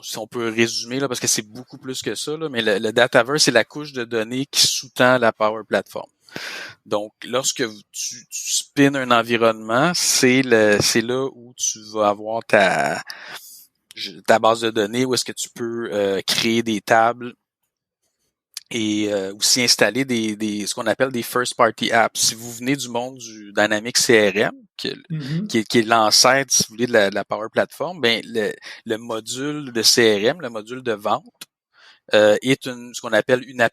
Si on peut résumer là, parce que c'est beaucoup plus que ça, là, mais le Dataverse, c'est la couche de données qui sous-tend la Power Platform. Donc, lorsque tu spins un environnement, c'est là où tu vas avoir ta base de données, où est-ce que tu peux créer des tables et aussi installer ce qu'on appelle des first party apps. Si vous venez du monde du Dynamics CRM, qui est l'ancêtre, si vous voulez, de la Power Platform, ben le module de CRM, le module de vente, est ce qu'on appelle une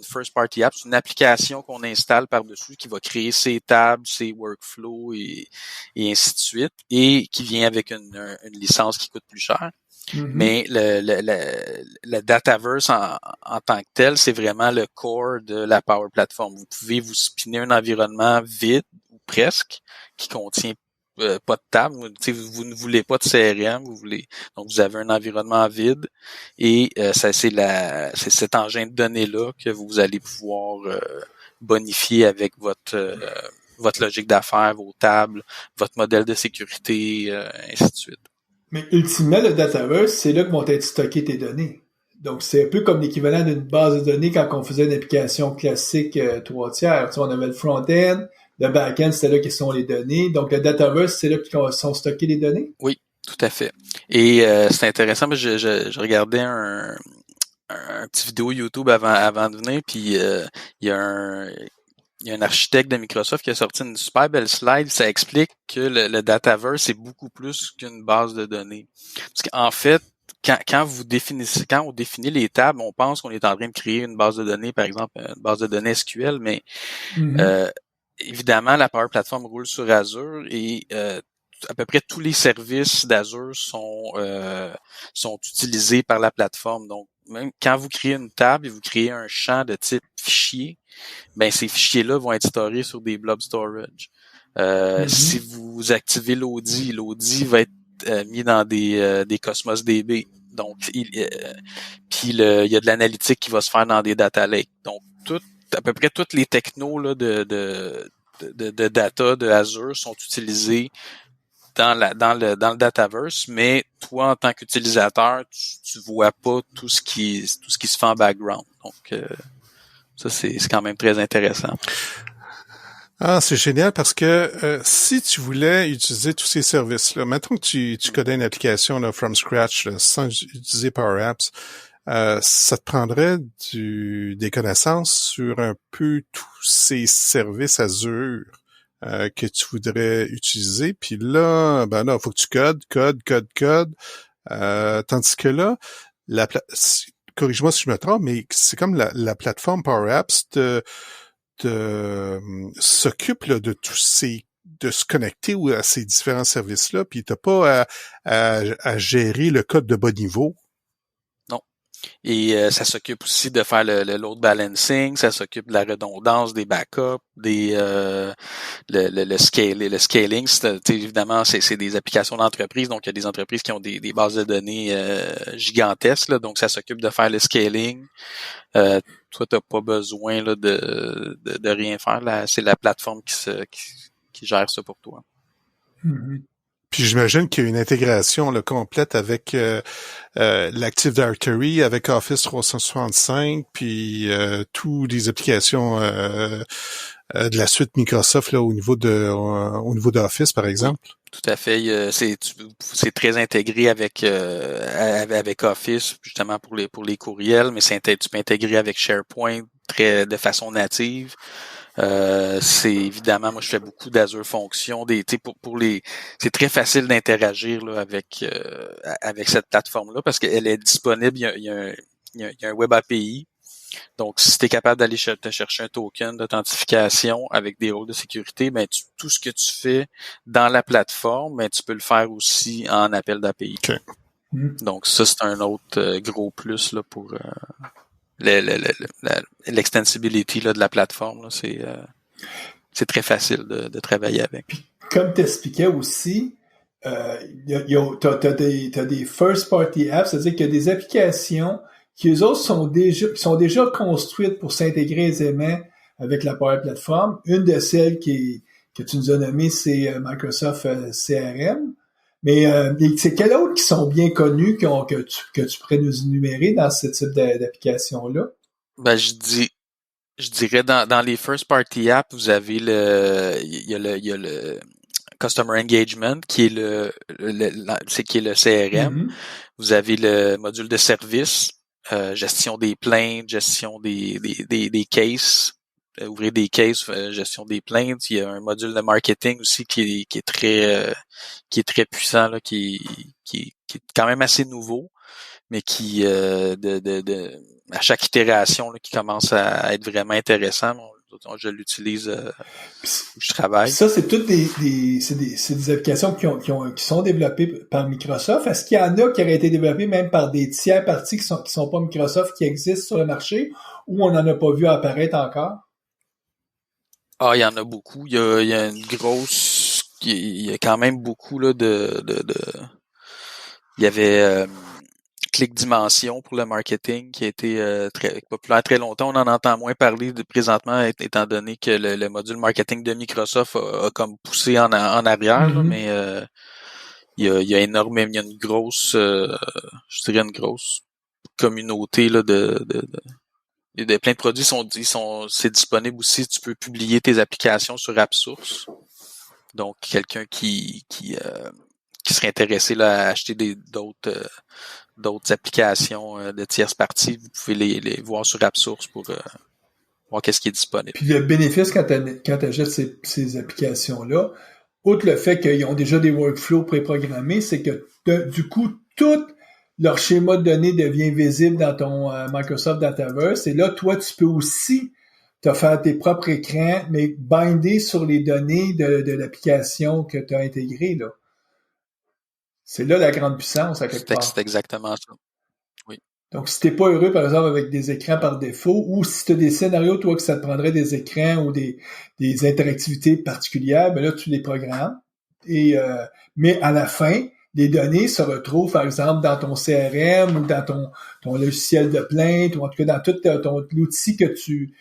first party app, c'est une application qu'on installe par-dessus qui va créer ses tables, ses workflows et ainsi de suite, et qui vient avec une licence qui coûte plus cher. Mais le Dataverse en tant que tel, c'est vraiment le core de la Power Platform. Vous pouvez vous spinner un environnement vide ou presque qui contient pas de table, vous ne voulez pas de CRM, donc vous avez un environnement vide et c'est cet engin de données-là que vous allez pouvoir bonifier avec votre logique d'affaires, vos tables, votre modèle de sécurité, ainsi de suite. Mais ultimement, le Dataverse, c'est là que vont être stockées tes données. Donc, c'est un peu comme l'équivalent d'une base de données quand on faisait une application classique 3 tiers. On avait le front-end, le back-end, c'était là qui sont les données. Donc, le Dataverse, c'est là qu'ils sont stockées les données? Oui, tout à fait. Et c'est intéressant, mais je regardais un petit vidéo YouTube avant de venir, puis il y a un architecte de Microsoft qui a sorti une super belle slide. Ça explique que le Dataverse, c'est beaucoup plus qu'une base de données. Parce qu'en fait, quand on définit les tables, on pense qu'on est en train de créer une base de données, par exemple, une base de données SQL, mais évidemment, la Power Platform roule sur Azure et à peu près tous les services d'Azure sont utilisés par la plateforme. Donc, même quand vous créez une table et vous créez un champ de type fichier, ben ces fichiers-là vont être storés sur des blob storage. Si vous activez l'Audi va être mis dans des Cosmos DB. Donc, puis il y a de l'analytique qui va se faire dans des data lakes. Donc, à peu près toutes les technos là, de data de Azure sont utilisés dans le Dataverse, mais toi, en tant qu'utilisateur, tu vois pas tout ce qui se fait en background. Donc, ça, c'est quand même très intéressant. Ah, c'est génial parce que si tu voulais utiliser tous ces services-là, mettons que tu connais une application là, from scratch là, sans utiliser Power Apps, ça te prendrait des connaissances sur un peu tous ces services Azure que tu voudrais utiliser. Puis là, il faut que tu codes. Tandis que là, corrige-moi si je me trompe, mais c'est comme la plateforme Power Apps s'occupe là, de se connecter à ces différents services-là, puis t'as pas à gérer le code de bas niveau. Non. Et ça s'occupe aussi de faire le load balancing, ça s'occupe de la redondance, des backups, le scaling. Évidemment, c'est des applications d'entreprise, donc il y a des entreprises qui ont des bases de données gigantesques, là, donc ça s'occupe de faire le scaling. Toi, t'as pas besoin là, de rien faire. Là, c'est la plateforme qui gère ça pour toi. Puis j'imagine qu'il y a une intégration là, complète avec l'Active Directory, avec Office 365, puis toutes les applications de la suite Microsoft là au niveau d'Office, par exemple. Tout à fait. C'est très intégré avec Office, justement pour les courriels, mais tu peux intégrer avec SharePoint de façon native. C'est évidemment, moi je fais beaucoup d'Azure Functions, c'est très facile d'interagir là, avec cette plateforme-là parce qu'elle est disponible, il y a un Web API. Donc, si tu es capable d'aller te chercher un token d'authentification avec des rôles de sécurité, ben tout ce que tu fais dans la plateforme, ben tu peux le faire aussi en appel d'API. Okay. Donc, ça, c'est un autre gros plus là pour l'extensibility là, de la plateforme. Là, c'est très facile de travailler avec. Puis, comme tu expliquais aussi, t'as des first party apps, c'est-à-dire qu'il y a des applications qui eux autres sont déjà construites pour s'intégrer aisément avec la Power Platform. Une de celles que tu nous as nommées, c'est Microsoft CRM. Mais c'est quelles autres qui sont bien connues que tu pourrais nous énumérer dans ce type d'application-là? Ben, je dirais dans les first party apps, vous avez il y a le Customer Engagement qui est le CRM. Vous avez le module de service, gestion des plaintes, gestion des cases, ouvrir des cases, gestion des plaintes. Il y a un module de marketing aussi qui est très puissant là, qui est quand même assez nouveau, mais qui à chaque itération là, qui commence à être vraiment intéressant. Je l'utilise où je travaille. Ça, c'est toutes des applications qui sont développées par Microsoft. Est-ce qu'il y en a qui auraient été développées même par des tiers parties qui sont pas Microsoft, qui existent sur le marché, ou on n'en a pas vu apparaître encore? Ah, il y en a beaucoup. Il y a une grosse il y a quand même beaucoup là il y avait Click Dimension pour le marketing qui a été très populaire très longtemps. On en entend moins parler présentement étant donné que le module marketing de Microsoft a comme poussé en arrière, là, mais il y a énormément, il y a une grosse, je dirais une grosse communauté là il y a plein de produits c'est disponible aussi. Tu peux publier tes applications sur AppSource. Donc quelqu'un qui serait intéressé là à acheter d'autres applications de tierces parties, vous pouvez les voir sur AppSource pour voir qu'est-ce qui est disponible. Puis le bénéfice quand tu achètes ces applications-là, outre le fait qu'ils ont déjà des workflows préprogrammés, c'est que du coup, tout leur schéma de données devient visible dans ton Microsoft Dataverse. Et là, toi, tu peux aussi te faire tes propres écrans, mais binder sur les données de l'application que tu as intégrée, là. C'est là la grande puissance, à quelque part. C'est exactement ça. Oui. Donc, si t'es pas heureux, par exemple, avec des écrans par défaut, ou si tu as des scénarios, toi, que ça te prendrait des écrans ou des interactivités particulières, ben là, tu les programmes. Mais à la fin, les données se retrouvent, par exemple, dans ton CRM ou dans ton logiciel de plainte, ou en tout cas dans tout l'outil que tu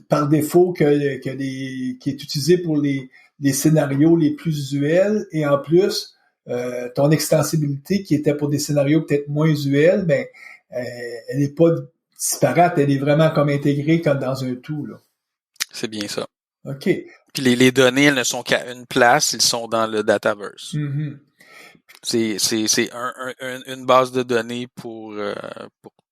par défaut qui est utilisé pour les scénarios les plus usuels, et en plus, ton extensibilité qui était pour des scénarios peut-être moins usuels, ben elle n'est pas disparate, elle est vraiment comme intégrée comme dans un tout, là. C'est bien ça. OK. Puis les données, elles ne sont qu'à une place, ils sont dans le Dataverse. Mm-hmm. C'est une base de données pour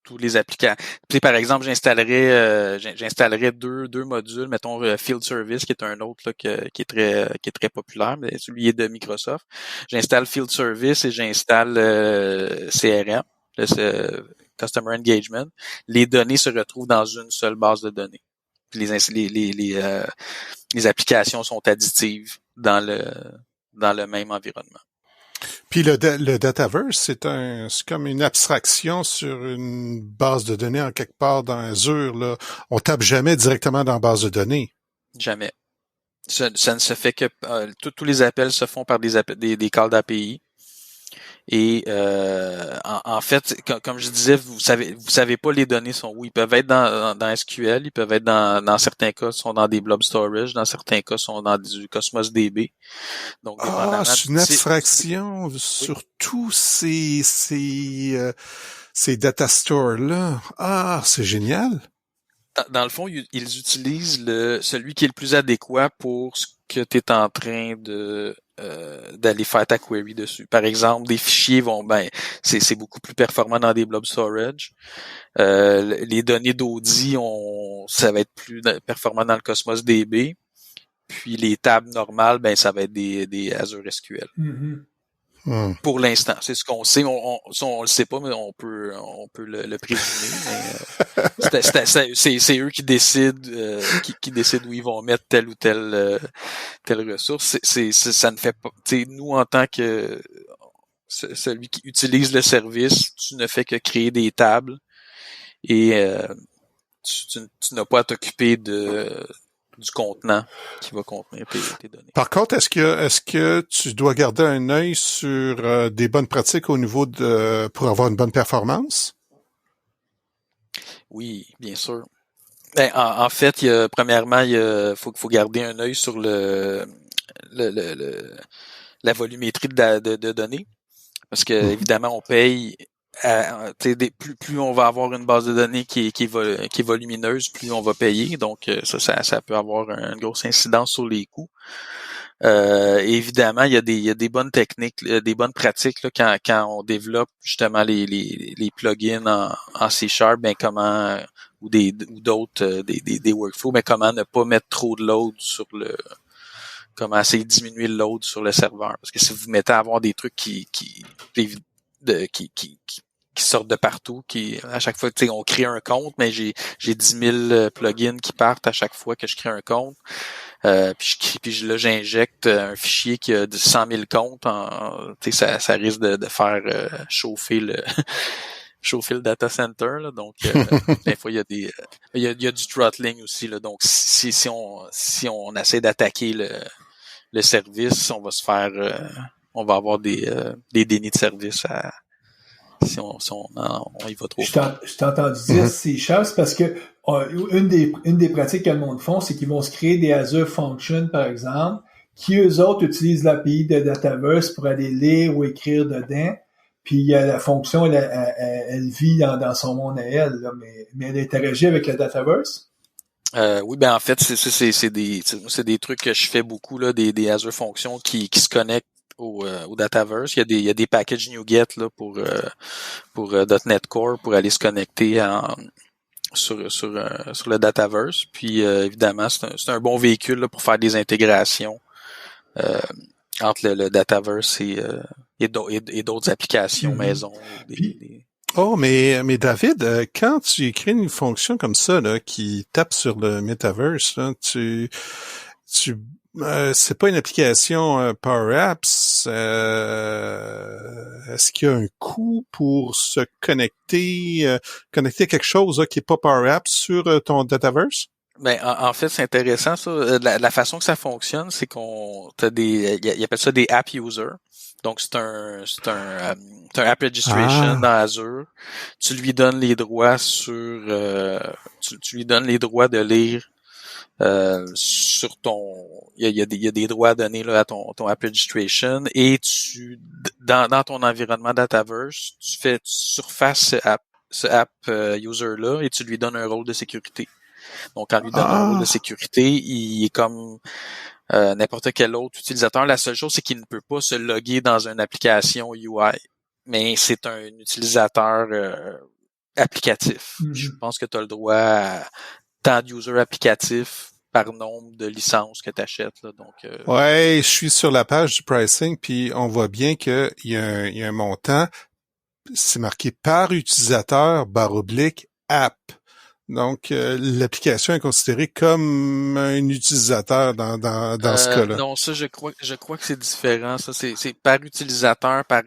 tous les applicants. Puis, par exemple, j'installerais deux modules, mettons Field Service qui est un autre là, qui est très populaire, mais celui est de Microsoft. J'installe Field Service et j'installe CRM, le Customer Engagement. Les données se retrouvent dans une seule base de données. Puis les applications sont additives dans le même environnement. Puis le Dataverse, c'est comme une abstraction sur une base de données en quelque part dans Azure, là. On tape jamais directement dans la base de données. Jamais. Ça ne se fait que tous les appels se font par des calls d'API. Et en fait, comme je disais, vous savez pas les données sont où. Ils peuvent être dans SQL, ils peuvent être dans certains cas sont dans des blob storage, dans certains cas sont dans du Cosmos DB. Donc c'est une abstraction sur tous ces data stores là. Ah, c'est génial. Dans le fond, ils utilisent celui qui est le plus adéquat pour ce que tu es en train d'aller faire ta query dessus. Par exemple, des fichiers c'est beaucoup plus performant dans des blob storage. Les données d'Audi, ça va être plus performant dans le Cosmos DB. Puis les tables normales, ça va être des Azure SQL. Mm-hmm. Pour l'instant, c'est ce qu'on sait. On le sait pas, mais on peut le présumer. Mais c'est eux qui décident qui décident où ils vont mettre telle ou telle ressource. Ça ne fait pas. Nous, en tant que celui qui utilise le service, tu ne fais que créer des tables et tu n'as pas à t'occuper du contenant qui va contenir tes données. Par contre, est-ce que tu dois garder un œil sur des bonnes pratiques au niveau pour avoir une bonne performance? Oui, bien sûr. En fait, premièrement, il faut garder un œil sur la volumétrie de données. Parce que évidemment, on paye plus on va avoir une base de données qui est volumineuse, plus on va payer. Donc ça peut avoir une grosse incidence sur les coûts. Évidemment, il y a des bonnes techniques, des bonnes pratiques là, quand on développe justement les plugins en C#, comment ou d'autres des workflows, comment ne pas mettre trop de load comment essayer de diminuer le load sur le serveur. Parce que si vous mettez à avoir des trucs qui sortent de partout, à chaque fois, on crée un compte, mais j'ai 10 000 plugins qui partent à chaque fois que je crée un compte. Puis là, j'injecte un fichier qui a 100 000 comptes. Ça risque de faire chauffer le data center. Là. Donc, des fois, il y a du throttling aussi. Là. Donc, si on essaie d'attaquer le service, on va avoir des dénis de service si on y va trop fort. Je t'ai entendu dire c'est cher, c'est parce que une des pratiques que le monde font, c'est qu'ils vont se créer des Azure Functions, par exemple, qui eux autres utilisent l'API de Dataverse pour aller lire ou écrire dedans. Puis la fonction, elle vit dans son monde à elle, là, mais elle interagit avec le Dataverse. Oui, ben en fait, c'est des trucs que je fais beaucoup là, des Azure fonctions qui se connectent au Dataverse. Il y a des packages NuGet là pour .NET Core pour aller se connecter sur le Dataverse. Puis évidemment, c'est un bon véhicule là, pour faire des intégrations entre le Dataverse et d'autres applications maison. Oh, mais David, quand tu écris une fonction comme ça là, qui tape sur le Metaverse, là, c'est pas une application Power Apps. Est-ce qu'il y a un coût pour se connecter à quelque chose là, qui est pas Power Apps sur ton Dataverse? Ben en fait c'est intéressant ça. La façon que ça fonctionne, c'est qu'on ils appellent ça des app users. Donc c'est un app registration dans Azure. Tu lui donnes les droits sur tu lui donnes les droits de lire sur ton il y a des droits donnés là à ton app registration et dans ton environnement Dataverse, tu surfaces ce app user là et tu lui donnes un rôle de sécurité. Donc, en lui donnant un rôle de sécurité, il est comme n'importe quel autre utilisateur. La seule chose, c'est qu'il ne peut pas se loguer dans une application UI. Mais c'est un utilisateur applicatif. Je pense que tu as le droit à tant d'users applicatifs par nombre de licences que tu achètes. Là, donc, ouais, je suis sur la page du pricing, puis on voit bien qu'il y a un montant. C'est marqué par utilisateur /app. Donc, l'application est considérée comme un utilisateur dans ce cas-là. Non, ça, je crois que c'est différent. Ça, c'est par utilisateur, par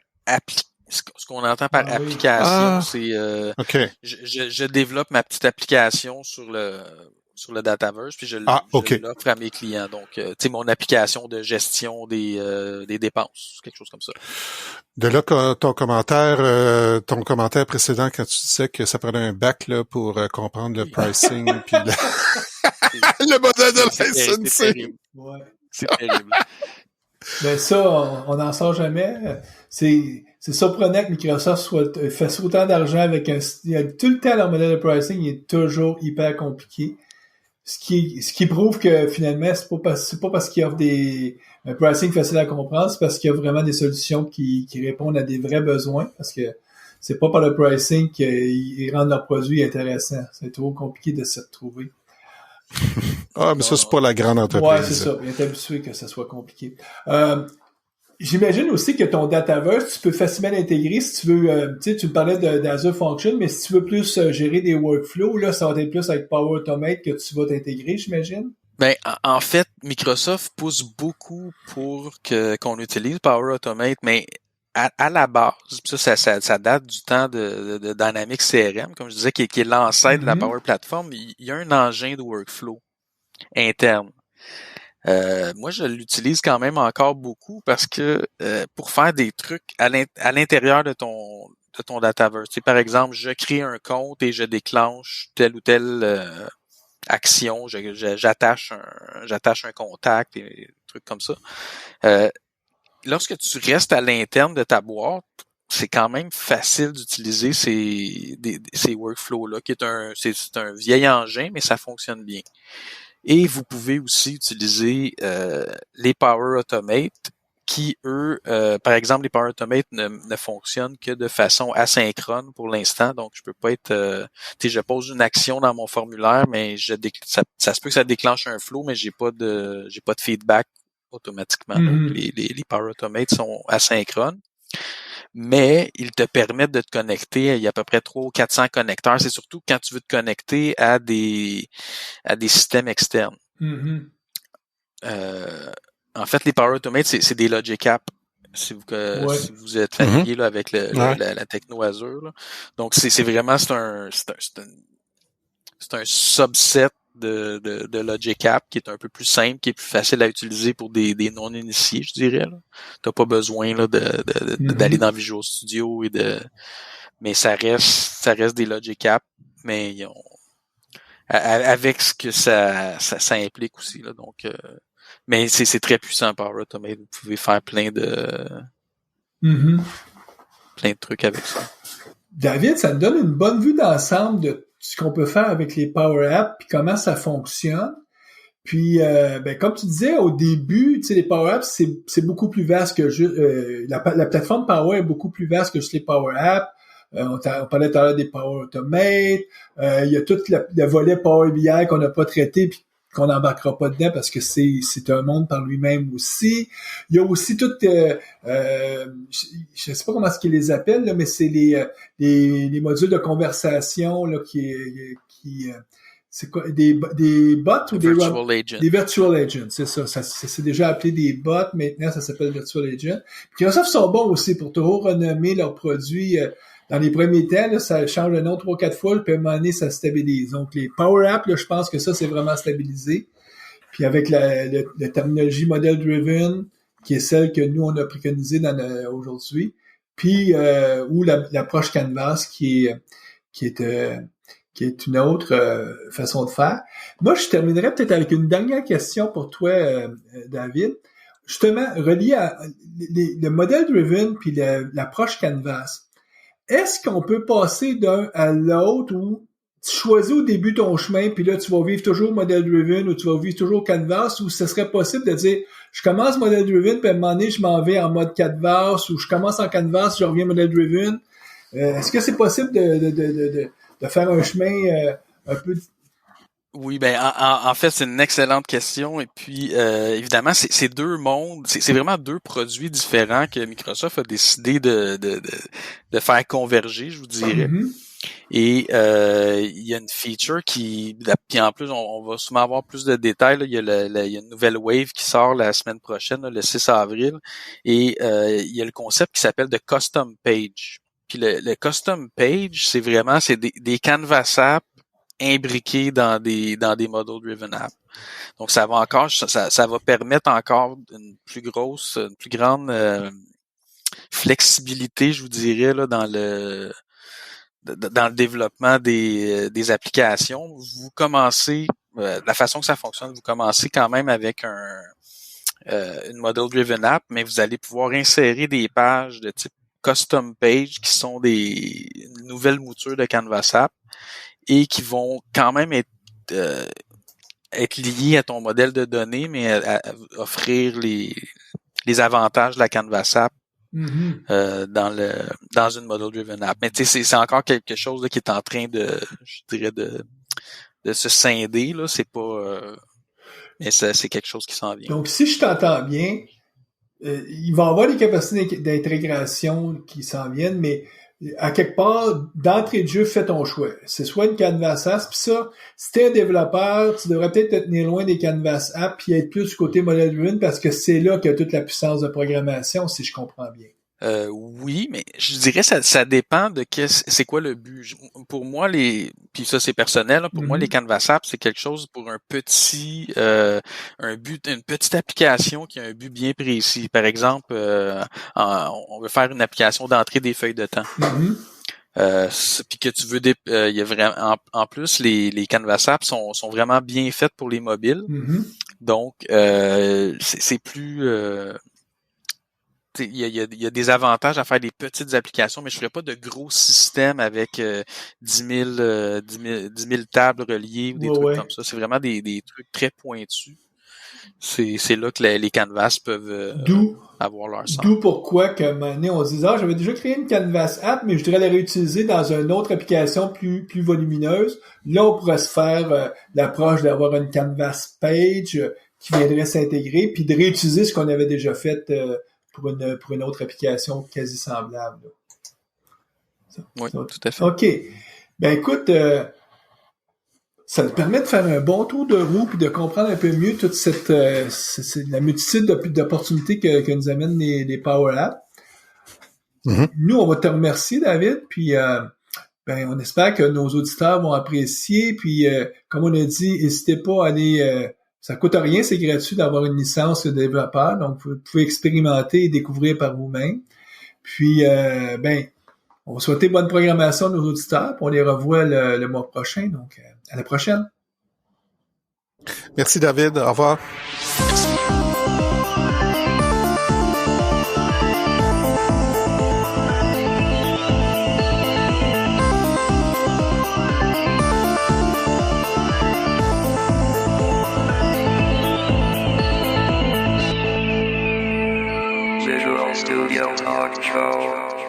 ce qu'on entend par application, c'est okay. Je développe ma petite application sur le Dataverse, puis je l'offre à mes clients. Donc, tu sais, mon application de gestion des dépenses, quelque chose comme ça. De là ton commentaire précédent quand tu disais que ça prenait un bac là pour comprendre le pricing puis le modèle de licensing. C'est terrible. Ouais. C'est terrible. Mais ça, on n'en sort jamais. C'est surprenant que Microsoft fasse autant d'argent avec tout le temps leur modèle de pricing est toujours hyper compliqué. Ce qui prouve que finalement, c'est pas parce qu'ils offrent un pricing facile à comprendre, c'est parce qu'il y a vraiment des solutions qui répondent à des vrais besoins, parce que c'est pas par le pricing qu'ils rendent leurs produits intéressants. C'est trop compliqué de se retrouver. Mais ça, c'est pas la grande entreprise. Ouais, c'est ça. Il est habitué que ça soit compliqué. J'imagine aussi que ton Dataverse, tu peux facilement l'intégrer si tu veux, tu me parlais d'Azure Function, mais si tu veux plus gérer des workflows, là, ça va être plus avec Power Automate que tu vas t'intégrer, j'imagine? Ben, en fait, Microsoft pousse beaucoup pour qu'on utilise Power Automate, mais à la base, ça date du temps de Dynamics CRM, comme je disais, qui est l'ancêtre de la Power Platform. Il y a un engin de workflow interne. Moi, je l'utilise quand même encore beaucoup parce que pour faire des trucs à l'intérieur de ton Dataverse. Tu sais, par exemple, je crée un compte et je déclenche telle ou telle action. J'attache un contact et des trucs comme ça. Lorsque tu restes à l'interne de ta boîte, c'est quand même facile d'utiliser ces workflows-là, c'est un vieil engin, mais ça fonctionne bien. Et vous pouvez aussi utiliser les Power Automate qui, eux, par exemple, les Power Automate ne fonctionnent que de façon asynchrone pour l'instant. Donc, je peux pas être... je pose une action dans mon formulaire, mais ça se peut que ça déclenche un flow, mais j'ai pas de feedback automatiquement. Donc, les Power Automate sont asynchrones. Mais ils te permettent de te connecter. Il y a à peu près 300 ou 400 connecteurs. C'est surtout quand tu veux te connecter à des systèmes externes. En fait, les Power Automate, c'est des Logic Apps. Si vous êtes familier là, avec la techno Azure. Là. Donc, c'est vraiment c'est un subset de Logic App qui est un peu plus simple, qui est plus facile à utiliser pour des non-initiés, je dirais. T'as pas besoin là, d'aller dans Visual Studio mais ça reste des Logic App, mais avec ce que ça implique aussi. Là, donc, mais c'est très puissant Power Automate. Vous pouvez faire plein de trucs avec ça. David, ça me donne une bonne vue d'ensemble de ce qu'on peut faire avec les Power Apps puis comment ça fonctionne. Puis, comme tu disais au début, tu sais, les Power Apps, c'est beaucoup plus vaste que juste la plateforme Power est beaucoup plus vaste que juste les Power Apps. On parlait tout à l'heure des Power Automate. Il y a tout le volet Power BI qu'on n'a pas traité puis qu'on n'embarquera pas dedans parce que c'est un monde par lui-même aussi. Il y a aussi tout, je sais pas comment est-ce qu'ils les appellent, là, mais c'est les modules de conversation là qui c'est quoi, des bots ou des virtual agents. Des virtual agents, c'est ça. C'est déjà appelé des bots, maintenant ça s'appelle virtual agents. Puis Microsoft sont bons aussi pour toujours renommer leurs produits. Dans les premiers temps, là, ça change le nom 3-4 fois, puis à un moment donné, ça stabilise. Donc, les Power Apps, là, je pense que ça, c'est vraiment stabilisé. Puis avec la terminologie Model Driven, qui est celle que nous, on a préconisée aujourd'hui, puis ou l'approche Canvas, qui est une autre façon de faire. Moi, je terminerais peut-être avec une dernière question pour toi, David. Justement, relié à le Model Driven puis l'approche Canvas. Est-ce qu'on peut passer d'un à l'autre ou tu choisis au début ton chemin puis là, tu vas vivre toujours Model Driven ou tu vas vivre toujours Canvas ou ce serait possible de dire je commence Model Driven puis à un moment donné, je m'en vais en mode Canvas ou je commence en Canvas, je reviens Model Driven. Est-ce que c'est possible de faire un chemin un peu... Oui, en fait, c'est une excellente question. Et puis, évidemment, c'est deux mondes, c'est vraiment deux produits différents que Microsoft a décidé de faire converger, je vous dirais. Et il y a une feature puis en plus, on va sûrement avoir plus de détails. Là. Il y a une nouvelle wave qui sort la semaine prochaine, là, le 6 avril. Et il y a le concept qui s'appelle de Custom Page. Puis le Custom Page, c'est des Canvas apps imbriqués dans des model driven apps. Donc ça va permettre encore une plus grande flexibilité, je vous dirais là dans le développement des applications. Vous commencez la façon que ça fonctionne, vous commencez quand même avec une model driven app, mais vous allez pouvoir insérer des pages de type custom page qui sont une nouvelle mouture de Canvas app et qui vont quand même être liés à ton modèle de données, mais à offrir les avantages de la Canvas app dans une model driven app. Mais tu sais, c'est encore quelque chose là, qui est en train de se scinder là. C'est pas, mais c'est quelque chose qui s'en vient. Donc, si je t'entends bien, il va y avoir des capacités d'intégration qui s'en viennent, mais à quelque part, d'entrée de jeu, fais ton choix. C'est soit une Canvas App, puis ça, si t'es un développeur, tu devrais peut-être te tenir loin des Canvas App puis être plus du côté Model Driven parce que c'est là qu'il y a toute la puissance de programmation, si je comprends bien. Oui, mais je dirais ça dépend de c'est quoi le but. Pour moi, puis ça c'est personnel, pour moi les Canvas Apps, c'est quelque chose pour un petit une petite application qui a un but bien précis. Par exemple, on veut faire une application d'entrée des feuilles de temps. Puis que tu veux il y a vraiment en plus les Canvas Apps sont vraiment bien faites pour les mobiles. Donc c'est plus il y a des avantages à faire des petites applications, mais je ferais pas de gros systèmes avec 10 000 tables reliées ou des trucs comme ça. C'est vraiment des trucs très pointus. C'est là que les Canvas peuvent avoir leur sens. D'où pourquoi qu'à un moment donné, on se dit j'avais déjà créé une Canvas app, mais je voudrais la réutiliser dans une autre application plus volumineuse. Là, on pourrait se faire l'approche d'avoir une Canvas page qui viendrait s'intégrer, puis de réutiliser ce qu'on avait déjà fait pour une autre application quasi semblable. Oui, tout à fait. OK. Ben écoute, ça te permet de faire un bon tour de roue puis de comprendre un peu mieux toute la multitude d'opportunités que nous amènent les Power Apps. Nous, on va te remercier, David, puis on espère que nos auditeurs vont apprécier. Puis, comme on a dit, n'hésitez pas à aller... ça coûte rien, c'est gratuit d'avoir une licence de développeur. Donc, vous pouvez expérimenter et découvrir par vous-même. Puis, on va souhaiter bonne programmation à nos auditeurs. Puis on les revoit le mois prochain. Donc, à la prochaine. Merci, David. Au revoir. Visual Studio Talk Show.